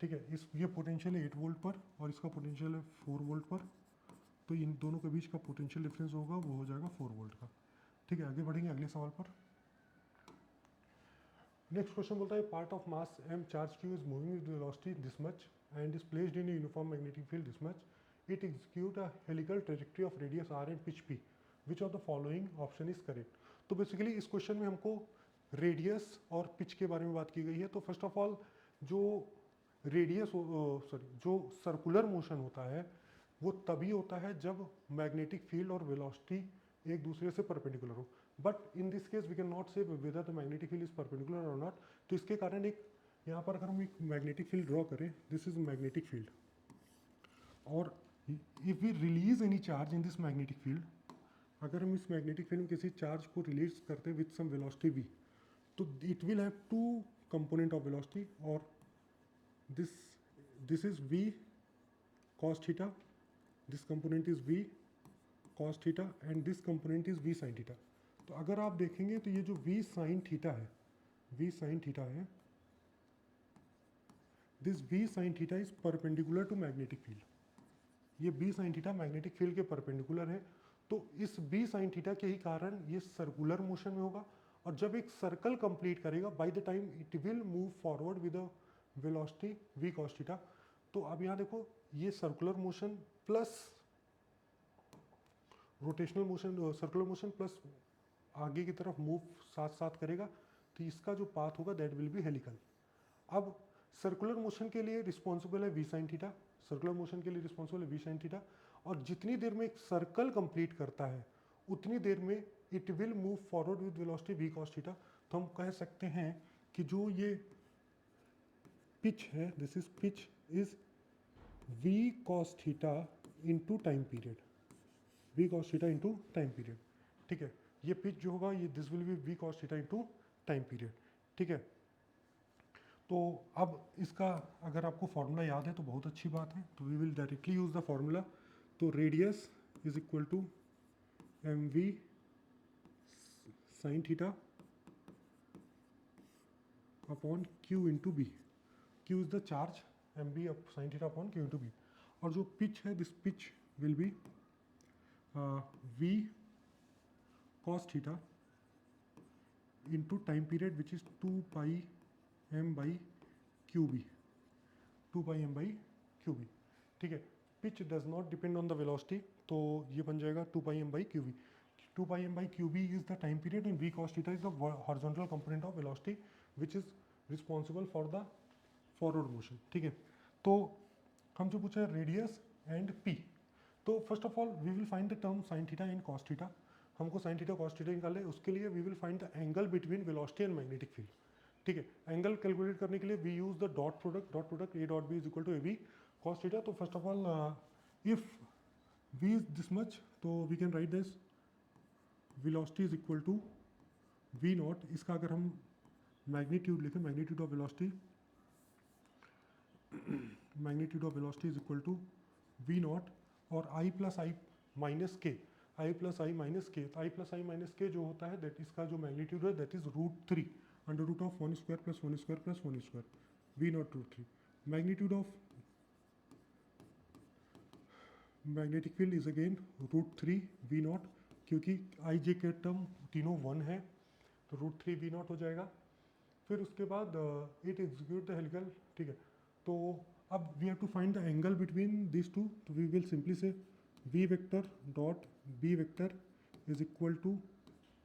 [SPEAKER 1] ठीक है, इस ये पोटेंशियल है 8 वोल्ट पर और इसका पोटेंशियल है 4 वोल्ट पर, तो इन दोनों के बीच का पोटेंशियल डिफरेंस होगा वो हो जाएगा 4 वोल्ट का। ठीक है, आगे बढ़ेंगे अगले सवाल पर। नेक्स्ट क्वेश्चन बोलता है part of mass m charge q is moving with velocity this much and is placed in uniform magnetic field this much, it execute a helical trajectory of radius r and pitch p, which of the following option is correct. तो basically इस question में हमको radius और pitch के बारे में बात की गई है। तो फर्स्ट ऑफ ऑल जो रेडियस जो सर्कुलर मोशन होता है वो तभी होता है जब मैग्नेटिक फील्ड और वेलोसिटी एक दूसरे से परपेंडिकुलर हो, but in this case we can not say whether the magnetic field is perpendicular और नॉट। तो इसके कारण एक यहाँ पर अगर हम एक मैग्नेटिक फील्ड ड्रॉ करें, दिस इज मैग्नेटिक फील्ड, और if we release any charge in this magnetic field, अगर हम इस मैग्नेटिक फील्ड में किसी चार्ज को रिलीज करते हैं विथ सम वेलोसिटी v, तो it will have two component of velocity, और this is v cos theta, this component is v cos theta and this component is v sin theta। तो अगर आप देखेंगे तो ये जो v sin theta है, v sin theta है, this v sin theta is perpendicular to magnetic field। ये v sin theta magnetic field के परपेंडिकुलर है, तो इस v sin theta के ही कारण ये सर्कुलर मोशन में होगा, और जब एक सर्कल कंप्लीट करेगा by the time it will move forward with a velocity v cos theta। तो अब यहाँ देखो ये circular motion plus rotational motion, circular motion plus आगे की तरफ मूव साथ साथ करेगा, तो इसका जो पाथ होगा दैट विल बी हेलिकल। अब सर्कुलर मोशन के लिए रिस्पॉन्सिबल है v sin theta, circular motion के लिए रिस्पॉन्सिबल है v sin थीटा, और जितनी देर में एक सर्कल कंप्लीट करता है उतनी देर में it will move forward with velocity v cos theta. तो हम कह सकते हैं कि जो ये पिच है, this is pitch is v cos theta into time period, v cos theta into time period. ठीक है, ये पिच जो होगा ये this will be v cos theta into time period. ठीक है, तो अब इसका अगर आपको फॉर्मूला याद है तो बहुत अच्छी बात है, तो we will directly use the formula. तो radius is equal to M V sine theta upon Q into B. Q is the charge, M B sine theta upon Q into B. और जो पिच है this pitch will be v cos theta into time period which is 2 pi m by qb, 2 pi m by qb। ठीक है, pitch does not depend on the velocity, तो ये बन जाएगा 2 pi m by qb। 2 pi m by qb is the time period and v cos theta is the horizontal component of velocity which is responsible for the forward motion। ठीक है, तो हम जो पूछा है रेडियस एंड p, तो first of all we will find the term sine theta and cos theta. हमको sine theta cos theta निकालना है, उसके लिए we will find the angle between velocity and magnetic field. ठीक है, एंगल कैलकुलेट करने के लिए we use the dot product A dot B is equal to A B cos theta. तो first of all if V is this much, तो we can write this velocity is equal to v naught. इसका अगर हम magnitude लिखें, magnitude of velocity, magnitude of velocity is equal to v naught और i plus I minus के, आई plus आई minus के। तो आई plus आई minus के जो होता है दैट इसका जो मैग्नीट्यूड है that is √3 under root of 1 square plus 1 square plus 1 square, v naught √3। Magnitude of magnetic field is again √3 v naught, क्योंकि आई जे के टर्म तीनों 1 है, तो √3 वी नॉट हो जाएगा। फिर उसके बाद इट एग्जीक्यूट द हेलिकल। ठीक है, तो अब we have to find the angle between this two, तो we will simply say v vector dot b vector is equal to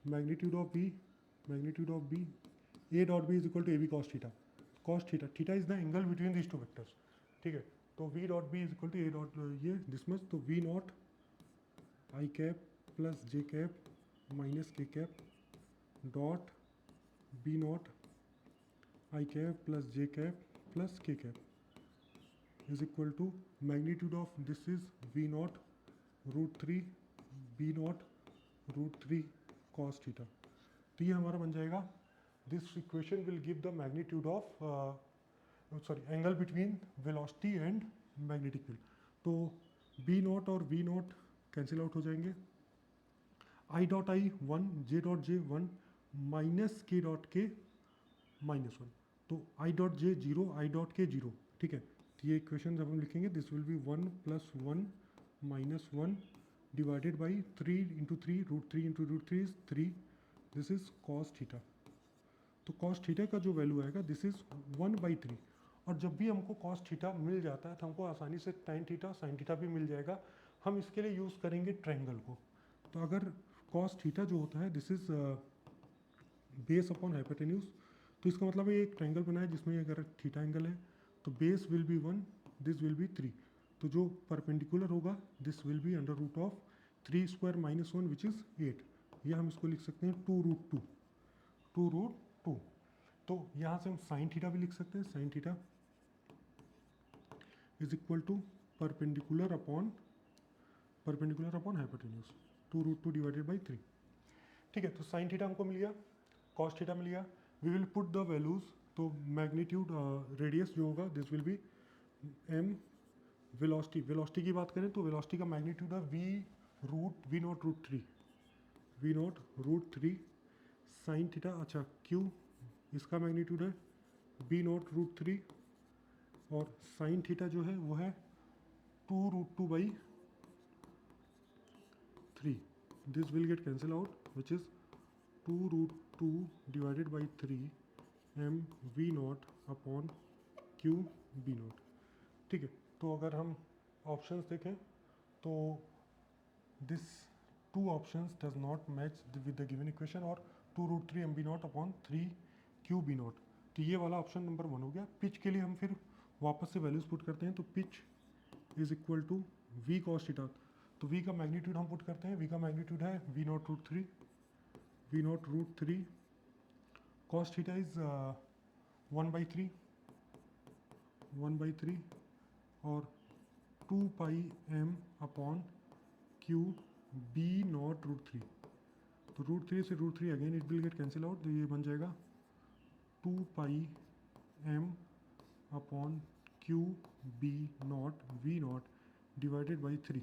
[SPEAKER 1] magnitude of b, magnitude of b, a dot b is equal to ab cos theta, cos theta, theta is the angle between this two vectors, ठीक है। तो v dot b is equal to a dot ये this much, तो v naught I cap plus J cap minus K cap dot b naught I cap plus J cap plus K cap is equal to magnitude of this is v naught root three b naught root three cos theta. तो ये हमारा बन जाएगा, this equation will give the magnitude of sorry angle between velocity and magnetic field. तो b naught और v naught cancel out हो जाएंगे, i dot I 1, j dot J 1 minus k dot के माइनस 1, तो i dot J 0, i dot के 0, ठीक है। तो ये इक्वेशन जब हम लिखेंगे this will be 1 plus 1 minus 1 divided by 3 into 3 root 3 into root 3 is 3, this is cos theta. तो कॉस थीटा का जो वैल्यू आएगा दिस इज 1/3, और जब भी हमको कॉस थीटा मिल जाता है तो हमको आसानी से टेन थीटा साइन थीटा भी मिल जाएगा। हम इसके लिए यूज़ करेंगे ट्रायंगल को। तो अगर कॉस थीटा जो होता है this is base upon hypotenuse, तो इसका मतलब है एक ट्रायंगल बना है जिसमें अगर थीटा एंगल है तो base will be 1, this will be 3, तो जो परपेंडिकुलर होगा this will be under root of 3 square minus 1 which is 8, या हम इसको लिख सकते हैं 2√2, 2√2। तो यहाँ से हम साइन थीटा भी लिख सकते हैं, sine theta is equal to perpendicular upon hypotenuse 2√2 divided by 3, ठीक है। तो साइन थीटा हमको मिल गया, कॉस थीटा मिल गया, we will put the values. तो मैग्नीट्यूड रेडियस जो होगा this will be m, velocity की बात करें तो वेलोसिटी का मैग्नीट्यूड है v naught root three, v naught root three sine theta, अच्छा q इसका मैग्नीट्यूड है b नॉट रूट थ्री, और साइन थीटा जो है वो है 2√2 by 3, this will get cancel out which is 2√2 divided by 3 m v not upon q b not, ठीक है। तो अगर हम ऑप्शंस देखें तो this two options does not match with the given equation, और 2√3 m b not upon 3 q b not, तो ये वाला ऑप्शन नंबर 1 हो गया। पिच के लिए हम फिर वापस से वैल्यूज पुट करते हैं, तो pitch is equal to v cos theta, तो v का मैग्नीट्यूड हम पुट करते हैं, v का मैग्नीट्यूड है v naught root three, cos theta is 1/3 और 2 pi m upon q b naught root three, तो रूट थ्री से root three again it will get cancel out, तो ये बन जाएगा 2 pi m upon q b naught v naught divided by 3,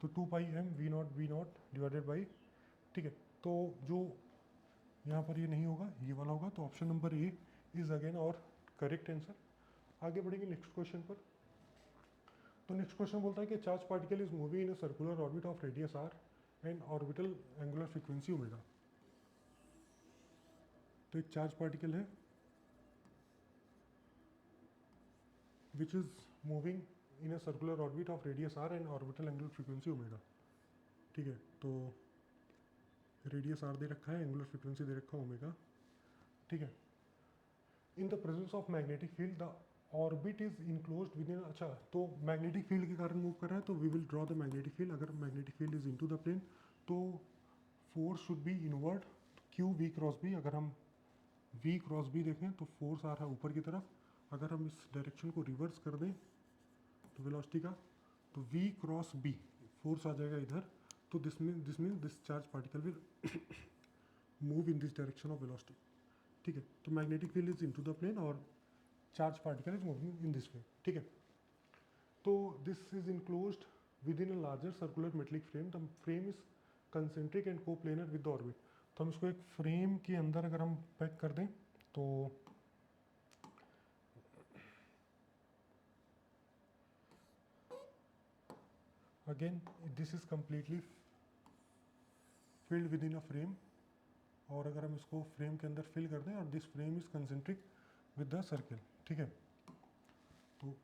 [SPEAKER 1] तो 2 pi m v naught divided by, ठीक है। तो जो यहाँ पर ये नहीं होगा ये वाला होगा, तो option number A is again और करेक्ट आंसर। आगे बढ़ेंगे नेक्स्ट क्वेश्चन पर। तो नेक्स्ट क्वेश्चन बोलता है कि charge particle is moving in a circular orbit of radius R and orbital angular frequency omega. तो एक चार्ज पार्टिकल है which is moving in a circular orbit of radius R and orbital angular frequency omega, ठीक है। तो radius are they रखा है, angular frequency दे रखा है ओमेगा, ठीक है। In the presence of magnetic field the orbit is enclosed with in, अच्छा तो मैग्नेटिक फील्ड के कारण मूव कर रहा है, तो we will draw the magnetic field. अगर magnetic field is into the plane तो force should be inward Q V cross B. अगर हम वी क्रॉस बी देखें तो फोर्स आ रहा है ऊपर की तरफ, अगर हम इस डायरेक्शन को रिवर्स कर दें तो वेलोसिटी का, तो वी क्रॉस बी फोर्स आ जाएगा इधर, तो this mean this charge particle will move in this direction of velocity, ठीक है। तो magnetic field is into the plane और charge particle is moving in this way, ठीक है। तो this is enclosed within a larger circular metallic frame, the frame is concentric and coplanar with the orbit. तो हम इसको एक frame के अंदर अगर हम पैक कर दें तो again this is completely filled with in a frame, और अगर हम इसको फ्रेम के अंदर फिल कर दें और this frame is concentric with the circle, ठीक है। तो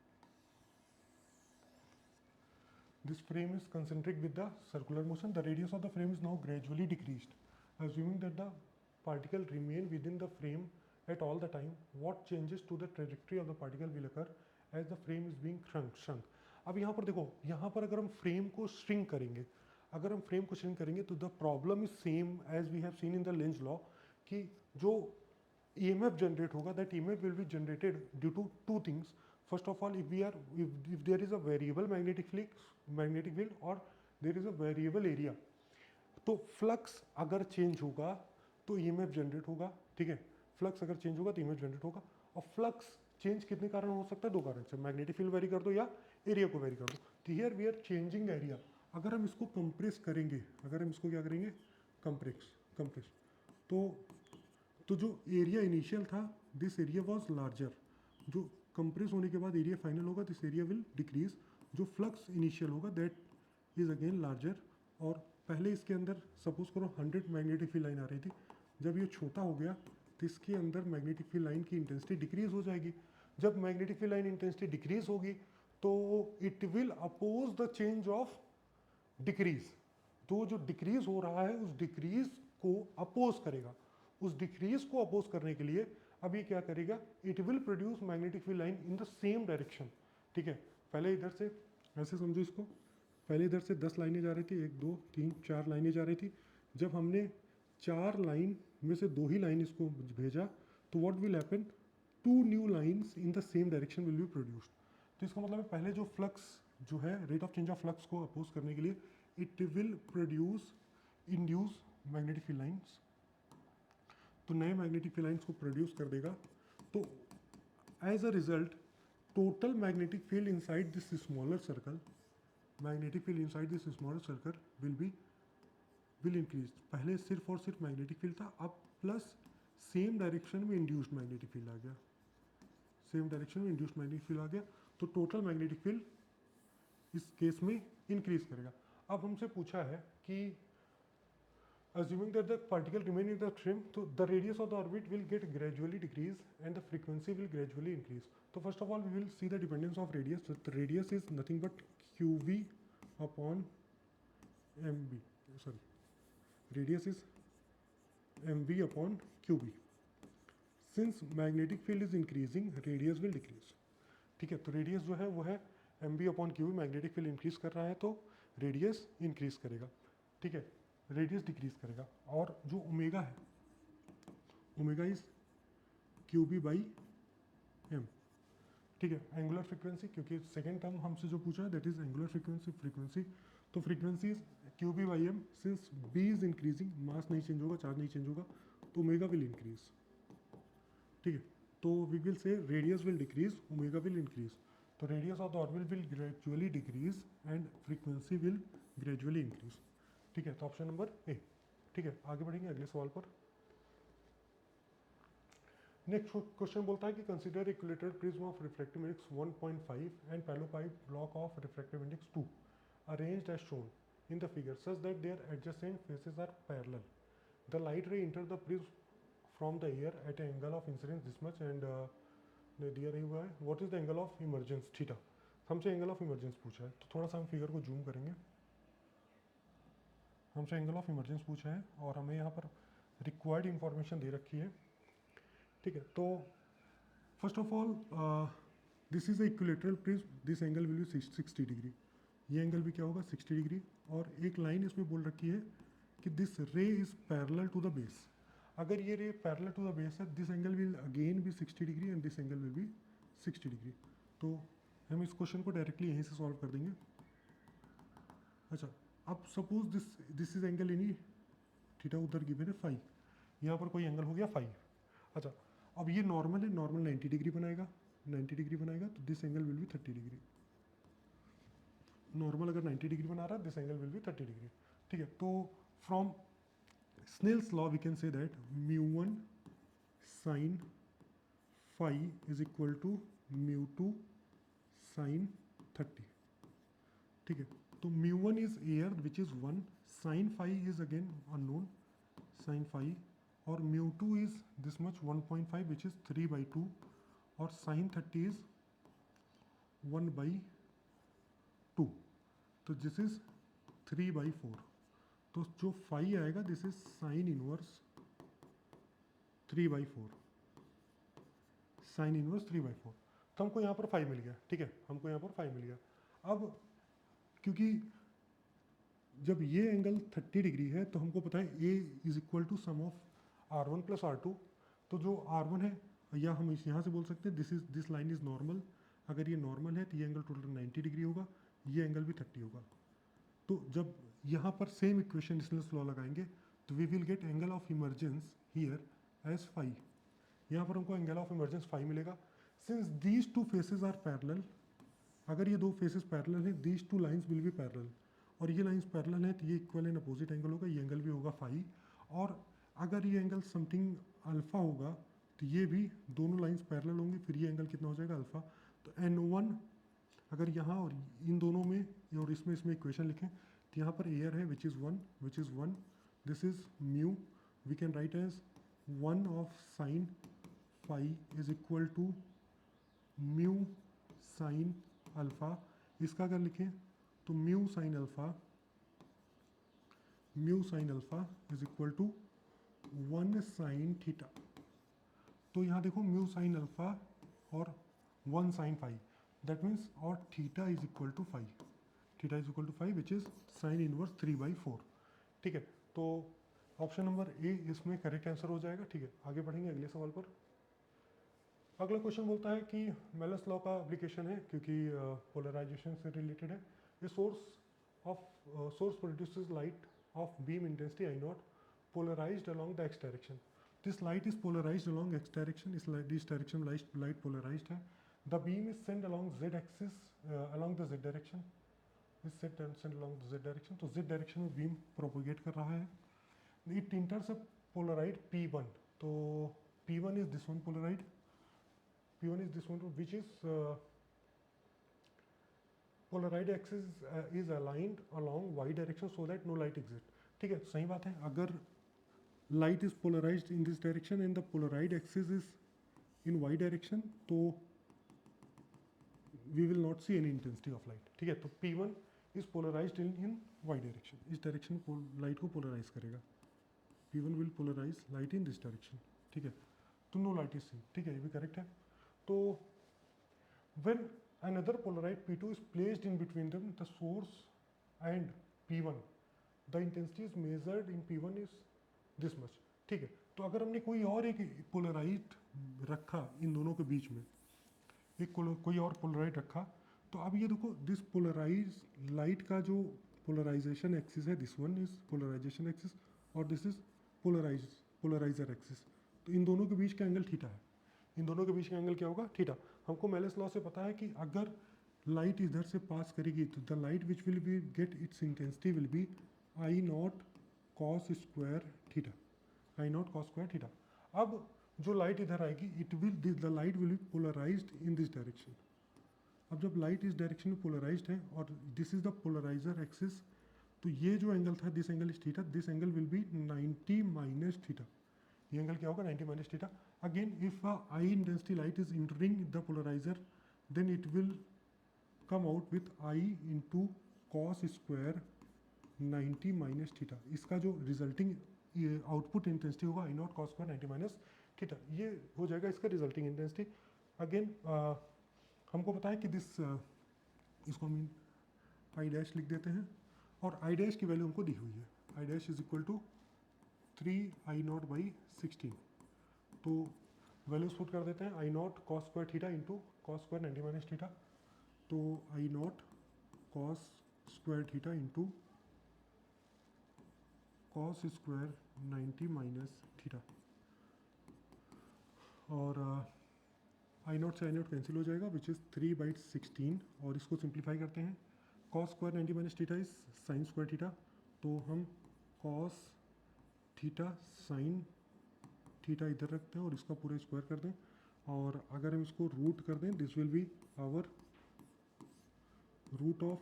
[SPEAKER 1] This frame is concentric with the circular motion. The radius of the frame is now gradually decreased. Assuming that the particle remain within the frame at all the time, what changes to the trajectory of the particle will occur as the frame is being shrunk? अब यहाँ पर देखो, यहाँ पर अगर हम frame को shrink करेंगे, अगर हम फ्रेम को श्रिंक करेंगे तो the problem is same as we have seen in the Lenz law कि जो EMF जनरेट होगा, that EMF will be generated due to two things. First of all, if there is a variable magnetic field or there is a variable area, तो flux अगर change होगा तो EMF generate होगा. ठीक है, flux अगर change होगा तो EMF जनरेट होगा. और फ्लक्स चेंज कितने कारण हो सकता है? दो कारण से, मैग्नेटिक फील्ड वेरी कर दो या एरिया को वेरी कर दो. तो here we are changing area. अगर हम इसको कंप्रेस करेंगे, अगर हम इसको क्या करेंगे, कंप्रेस, तो जो एरिया इनिशियल था, दिस एरिया वाज लार्जर. जो कंप्रेस होने के बाद एरिया फाइनल होगा, दिस एरिया विल डिक्रीज. जो फ्लक्स इनिशियल होगा दैट इज अगेन लार्जर. और पहले इसके अंदर सपोज करो 100 मैग्नेटिक फील्ड लाइन आ रही थी, जब ये छोटा हो गया तो इसके अंदर मैग्नेटिक फील्ड लाइन की इंटेंसिटी डिक्रीज हो जाएगी. जब magnetic field line intensity decrease होगी तो it will oppose the change of decrease. तो जो डिक्रीज हो रहा है उस डिक्रीज को अपोज करेगा. उस डिक्रीज को अपोज करने के लिए अब ये क्या करेगा, it will produce magnetic field line in the same direction. ठीक है, पहले इधर से ऐसे समझो इसको, पहले इधर से 10 लाइनें जा रही थी, 1 2 3 4 लाइनें जा रही थी. जब हमने 4 लाइन में से 2 ही लाइन इसको भेजा तो what will happen, 2 new lines in the same direction will be produced. तो इसका मतलब है पहले जो फ्लक्स जो है, rate of change of flux को अपोज करने के लिए it will produce induce magnetic field lines. तो नए मैग्नेटिक फील्ड लाइंस को प्रोड्यूस कर देगा. तो as a result total magnetic field inside this smaller circle, magnetic field inside this smaller circle will increase. पहले सिर्फ और सिर्फ मैग्नेटिक फील्ड था, अब प्लस सेम डायरेक्शन में इंड्यूस्ड मैग्नेटिक फील्ड आ गया, सेम डायरेक्शन में इंड्यूस्ड मैग्नेटिक फील्ड आ गया. तो टोटल मैग्नेटिक फील्ड इस केस में इंक्रीज करेगा. अब हमसे पूछा है कि assuming that the particle remain in the frame, so the radius of the orbit will get gradually decrease and the frequency will gradually increase. So first of all we will see the dependence of radius. So the radius is nothing but qv upon mv. Sorry, radius is mv upon qb. Since magnetic field is increasing, radius will decrease. ठीक है, तो radius जो है वो है mv upon Q. Magnetic field increase कर रहा है तो रेडियस इंक्रीज करेगा. ठीक है, रेडियस डिक्रीज करेगा. और जो ओमेगा है, omega is Q B by M. ठीक है, एंगुलर फ्रीक्वेंसी, क्योंकि सेकेंड टर्म हमसे जो पूछा है दैट इज एंगुलर फ्रीक्वेंसी. तो frequency is Q B by M. Since B is increasing, mass नहीं चेंज होगा, चार्ज नहीं चेंज होगा, तो ओमेगा विल इंक्रीज. ठीक है, तो we will say radius will decrease, omega will increase. तो radius of the orbit will gradually decrease and frequency will gradually increase. ठीक है, तो ऑप्शन नंबर ए. ठीक है, आगे बढ़ेंगे अगले सवाल पर. नेक्स्ट क्वेश्चन बोलता है कि consider equilateral prism of refractive index 1.5 and parallelepiped block of refractive index 2 arranged as shown in the figure such that their adjacent faces are parallel. The light ray enter the prism from the air at angle of incidence this much and दिया नहीं हुआ है what is the angle of emergence theta. हमसे angle of emergence पूछा है, तो थोड़ा सा हम फिगर को जूम करेंगे. हमसे एंगल ऑफ इमर्जेंस पूछा है और हमें यहाँ पर रिक्वायर्ड इंफॉर्मेशन दे रखी है. ठीक है, तो first of all this is equilateral prism, this angle will be 60 degree. ये एंगल भी क्या होगा 60 डिग्री. और एक लाइन इसमें बोल रखी है कि this ray is parallel to the base. अगर ये ray parallel to the base है, this angle will again be 60 degree and this angle will be 60 degree. तो हम इस क्वेश्चन को डायरेक्टली यहीं से सॉल्व कर देंगे. अच्छा, अब सपोज दिस इज एंगल इनी थीटा, उधर गिवन है 5, यहाँ पर कोई एंगल हो गया 5. अच्छा, अब ये नॉर्मल है, नॉर्मल 90 डिग्री बनाएगा, 90 डिग्री बनाएगा तो this angle will B 30 degree. Normal अगर 90 डिग्री बना रहा है, this angle will B 30 degree. ठीक है, तो from Snell's law we can say that mu1 sin phi is equal to mu2 sin 30. ठीक है, तो mu1 is air which is 1, sin phi is again unknown, sin phi, और mu2 is this much 1.5 which is 3 by 2, और sin 30 is 1 by 2. तो this is 3/4, तो जो phi आएगा this is sine inverse 3/4, sign inverse 3/4। तो हमको यहाँ पर 5 मिल गया, ठीक है, हमको यहाँ पर 5 मिल गया। अब क्योंकि जब ये एंगल 30 डिग्री है तो हमको पता है A is equal to sum of R1 plus R2, तो जो R1 है, या हम इस यहाँ से बोल सकते हैं दिस लाइन इज नॉर्मल। अगर ये नॉर्मल है तो ये एंगल टोटल 90 डिग्री होगा, ये एंगल भी 30 होगा। तो जब यहाँ पर सेम इक्वेशन स्नेल्स लॉ लगाएंगे तो we will get angle of emergence here as phi. यहाँ पर हमको एंगल ऑफ इमर्जेंस फाई मिलेगा। Since these two faces are parallel, अगर ये दो फेसेस पैरेलल हैं, these two lines will be parallel, और ये लाइंस पैरेलल है तो ये इक्वल एंड अपोजिट एंगल होगा, ये एंगल भी होगा फाई। और अगर ये एंगल समथिंग अल्फा होगा तो ये भी दोनों लाइंस पैरेलल होंगी, फिर ये एंगल कितना हो जाएगा अल्फा। तो N1 अगर यहाँ और इन दोनों में और इसमें इक्वेशन लिखें तो यहाँ पर एयर है which is one, this is mu, we can write as 1 of sine phi is equal to mu sine alpha. इसका अगर लिखें तो mu sine alpha is equal to 1 sine theta. तो यहाँ देखो म्यू साइन अल्फा और 1 sine phi, that means और theta is equal to 5 which is sine inverse 3/4, ठीक है। तो ऑप्शन नंबर ए इसमें करेक्ट आंसर हो जाएगा, ठीक है। आगे बढ़ेंगे अगले सवाल पर। अगला क्वेश्चन बोलता है कि मेलस लॉ का एप्लीकेशन है, क्योंकि पोलराइजेशन से रिलेटेड है। A source produces light of beam intensity I0 polarized along the x direction. This light is polarized along x direction. This direction light polarized है. The beam is sent along z axis along the z direction. Is sent along the z direction. तो z direction में beam propagate कर रहा है. It enters a polaroid P1. तो P1 is this one polaroid. P1 is this one which is polaroid axis is aligned along y direction so that no light exits. ठीक है, सही बात है। अगर light is polarized in this direction and the polaroid axis is in y direction, तो we will not see any intensity of light, ठीक है। तो P1 is polarized in y direction, इस direction light को polarize करेगा। P1 will polarize light in this direction, ठीक है। तो no light is seen, ठीक है, ये भी correct है। तो when another polaroid P2 is placed in between them, the source and P1, the intensity is measured in P1 is this much, ठीक है। तो अगर हमने कोई और एक पोलराइड रखा इन दोनों के बीच में, एक कोई और पोलराइड रखा, तो अब ये देखो दिस पोलराइज लाइट का जो पोलराइजेशन एक्सिस है, this one is polarisation axis और दिस इज पोलराइजर एक्सिस। तो इन दोनों के बीच का एंगल थीटा है, इन दोनों के बीच का एंगल क्या होगा, थीटा। हमको मेलस लॉ से पता है कि अगर लाइट इधर से पास करेगी तो the light which will be get its intensity will be I0 cos square theta, I0 cos square theta. अब जो लाइट इधर आएगी the light will be polarised in this direction. अब जब लाइट इस डायरेक्शन में पोलराइज्ड है और this is the polariser axis, तो ये जो एंगल था this angle is theta, this angle will be 90 minus theta. ये एंगल क्या होगा, 90 minus theta. Again if I intensity light is entering the polariser then it will come out with I into cos square 90 minus theta. इसका जो resulting output intensity होगा I0 cos square 90 minus theta, ये हो जाएगा इसका resulting intensity. Again हमको पता है कि इसको हम I डैश लिख देते हैं और I डैश की वैल्यू हमको दी हुई है, I dash is equal to 3I0/16। तो वैल्यूज पुट कर देते हैं, I0 cos square theta into cos square 90 minus theta. तो I0 cos square theta into cos square 90 minus theta, और I0 से I0 कैंसिल हो जाएगा विच इज़ 3/16। और इसको सिंप्लीफाई करते हैं, cos square 90 minus theta is sine square theta, तो हम कॉस थीटा साइन थीटा इधर रखते हैं और इसका पूरा स्क्वायर कर दें, और अगर हम इसको रूट कर दें this will be our root of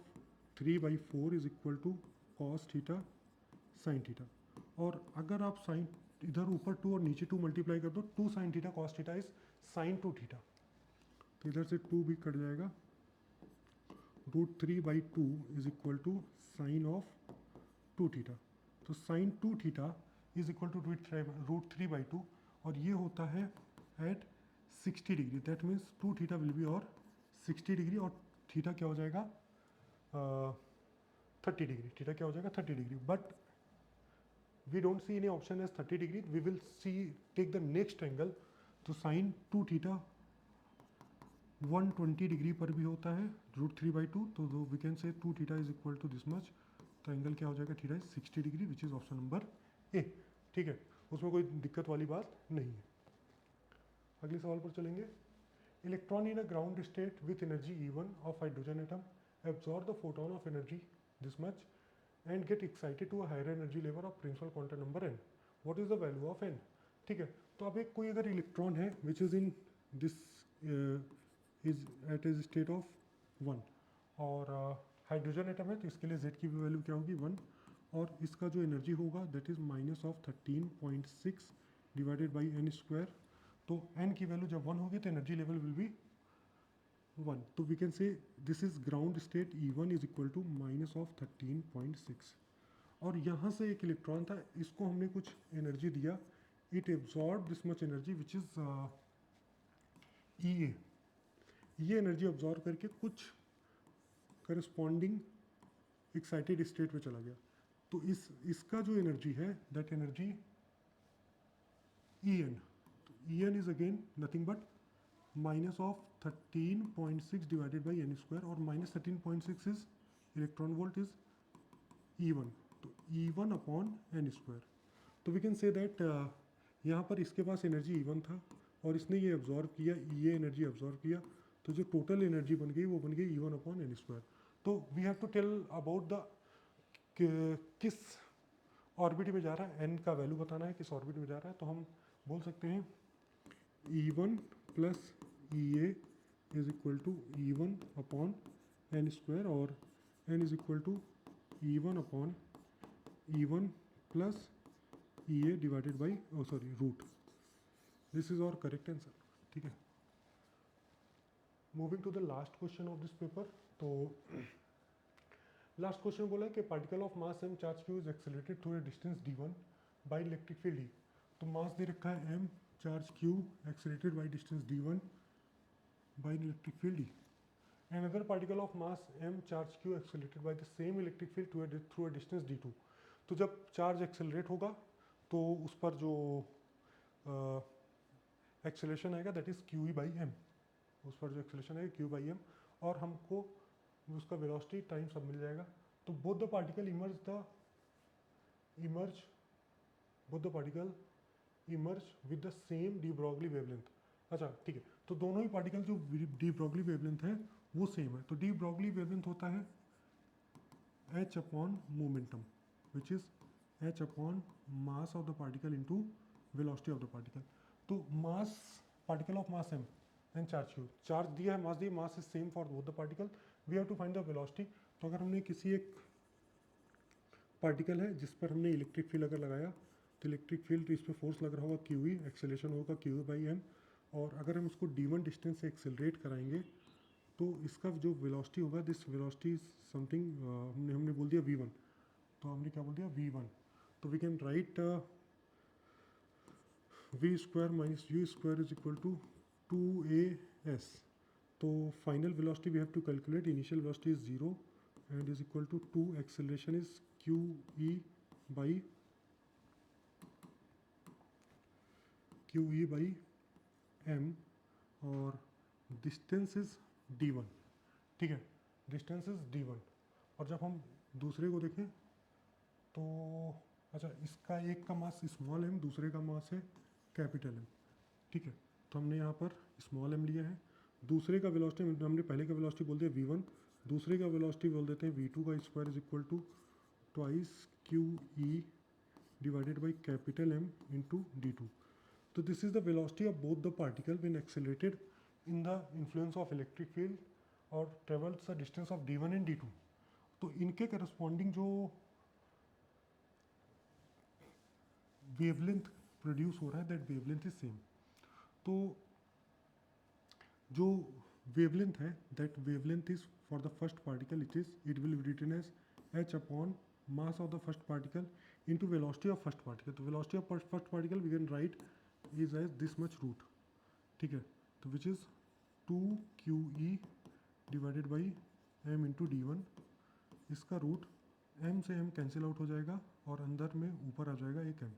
[SPEAKER 1] 3/4 is equal to cos theta sine theta. और अगर आप साइन इधर ऊपर 2 और नीचे 2 मल्टीप्लाई कर दो, 2 sine theta cos theta is sine 2 theta, तो इधर से 2 भी कट जाएगा, √3/2 is equal to sine of 2 theta. तो sine 2 theta is equal to √3/2 और ये होता है at 60 degree. That means 2 theta will be और 60 डिग्री और थीटा क्या हो जाएगा 30 डिग्री। थीटा क्या हो जाएगा 30 degree. But we don't see any option as 30 degree. We will see take the next angle. तो साइन 2 थीटा 120 डिग्री पर भी होता है √3/2। तो we can say 2 theta is equal to this much. तो एंगल क्या हो जाएगा theta is 60 degree which is option number A. ठीक है, उसमें कोई दिक्कत वाली बात नहीं है। अगले सवाल पर चलेंगे। Electron in a ground state with energy E1 of hydrogen atom absorb the photon of energy this much and get excited to a higher energy level of principal quantum number n. What is the value of n? ठीक है, तो अब एक कोई अगर electron है which is in this is at is state of 1 और hydrogen atom है तो इसके लिए z की भी वैल्यू क्या होगी 1 और इसका जो एनर्जी होगा that is -13.6 divided by n square. तो n की वैल्यू जब 1 होगी तो एनर्जी लेवल विल बी 1। तो we can say this is ground state E1 is equal to -13.6 और यहाँ से एक इलेक्ट्रॉन था, इसको हमने कुछ एनर्जी दिया, it absorb this much energy which is E A। ये एनर्जी ऑब्जॉर्व करके कुछ करस्पॉन्डिंग एक्साइटेड स्टेट में चला गया। तो इसका जो एनर्जी है दैट एनर्जी En। तो En is again nothing but -13.6 divided by n square और -13.6 is electron volt is E1। तो E1 अपॉन n स्क्वायर। तो वी कैन से दैट यहाँ पर इसके पास एनर्जी E1 था और इसने ये ऑब्जॉर्व किया, ये एनर्जी ऑब्जॉर्व किया, तो जो टोटल एनर्जी बन गई वो बन गई E1 अपॉन n स्क्वायर। तो we have to tell about the किस ऑर्बिट में जा रहा है, n का वैल्यू बताना है किस ऑर्बिट में जा रहा है। तो हम बोल सकते हैं E1 plus EA is equal to E1 upon n square और n is equal to E1 upon E1 plus EA divided by root. This is our correct answer. ठीक है, moving to the last question of this paper. तो last question बोला है कि particle of mass m charge q is accelerated through a distance d1 by electric field E। तो mass दे रखा है m charge q accelerated by distance d1 by electric field E। Another particle of mass m charge q accelerated by the same electric field through a distance d2। तो जब charge accelerate होगा तो उस पर जो एक्सेलरेशन आएगा that is Q E by M. उस पर जो एक्सेलरेशन आएगा क्यू बाई एम और हमको उसका वेलोसिटी टाइम सब मिल जाएगा। तो both the particle emerge with the same de Broglie wavelength. अच्छा ठीक है, तो दोनों ही पार्टिकल जो डी ब्रॉगली वेवलेंथ है वो सेम है। तो डी ब्रॉगली वेवलेंथ होता है h upon momentum which is h upon mass of the particle into velocity of the particle. तो mass particle of mass m and charge q, charge दिया है mass दिया, mass is same for both the particle, we have to find the velocity. तो अगर हमने किसी एक particle है जिस पर हमने इलेक्ट्रिक फील्ड अगर लगाया तो इलेक्ट्रिक फील्ड, तो इस पर फोर्स लग रहा होगा क्यू ई, एक्सेलेरेशन होगा क्यू बाई एम और अगर हम इसको d1 डिस्टेंस से एक्सेलरेट कराएंगे तो इसका जो वेलोसिटी होगा दिस वेलोसिटी इज समथिंग हमने बोल दिया v1। तो हमने क्या बोल दिया v1। तो we can write v square minus u square is equal to 2as। तो final velocity we have to calculate, initial velocity is 0 and is equal to 2, acceleration is Q E by M और distance is d1। ठीक है, distance is d1। और जब हम दूसरे को देखें तो अच्छा इसका एक का मास स्मॉल m, दूसरे का मास है कैपिटल M। ठीक है, तो हमने यहाँ पर स्मॉल m लिया है। दूसरे का वेलोसिटी हमने पहले का वेलोसिटी बोल दिया v1, दूसरे का वेलोसिटी बोल देते हैं v2 का square is equal to twice Q E divided by capital M into d2। तो this is the velocity of both the particle when accelerated in the influence of electric field और travels the distance of d1 and d2। तो इनके corresponding जो wavelength produce हो रहा है that wavelength is same. तो जो वेवलेंथ है that wavelength is for the first particle, it will be written as h upon mass of the first particle into velocity of first particle. तो velocity of first particle we can write is as this much root, ठीक है, तो which is 2qe divided by m into d1. इसका root m से m cancel out हो जाएगा और अंदर में ऊपर आ जाएगा एक m,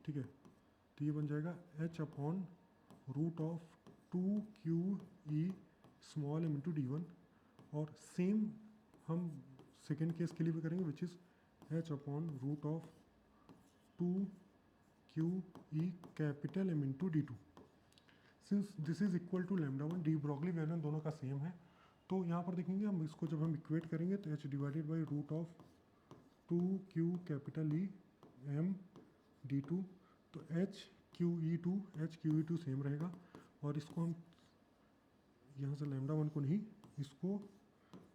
[SPEAKER 1] ठीक है, तो ये बन जाएगा h upon root of 2qe small m into d1. और सेम हम सेकेंड केस के लिए भी करेंगे which is h upon root of 2qe capital m into d2. Since this is equal to λ1, de Broglie value दोनों का same है, तो यहाँ पर देखेंगे हम इसको जब हम इक्वेट करेंगे तो h divided by root of 2q capital E m d2, तो h सेम रहेगा और इसको हम यहाँ से λ1 को नहीं, इसको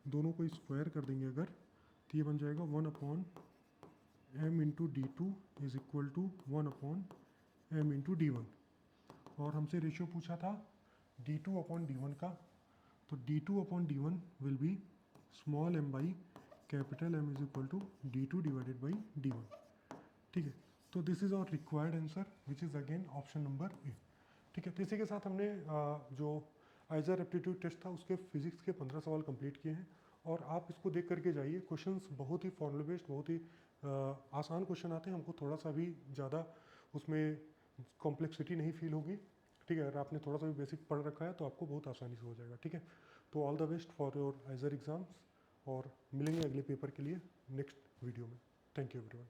[SPEAKER 1] दोनों को स्क्वायर कर देंगे अगर, तो ये बन जाएगा 1 upon m into D two is equal to 1 upon m into d1. और हमसे रेशियो पूछा था d2 अपॉन d1 का, तो d2 upon d1 will be small m by capital M is equal to d2 divided by d1, ठीक है. तो this is our required answer which is again option number A, ठीक है. तो इसी के साथ हमने जो आइजर एप्टीट्यूड टेस्ट था उसके फिजिक्स के 15 सवाल कंप्लीट किए हैं. और आप इसको देख करके जाइए, क्वेश्चंस बहुत ही फॉर्मूला बेस्ड, बहुत ही आसान क्वेश्चन आते हैं. हमको थोड़ा सा भी ज़्यादा उसमें कॉम्प्लेक्सिटी नहीं फील होगी, ठीक है. अगर आपने थोड़ा सा भी बेसिक पढ़ रखा है तो आपको बहुत आसानी से हो जाएगा, ठीक है. तो all the best for your आइजर exams और मिलेंगे अगले पेपर के लिए नेक्स्ट वीडियो में. Thank you everyone.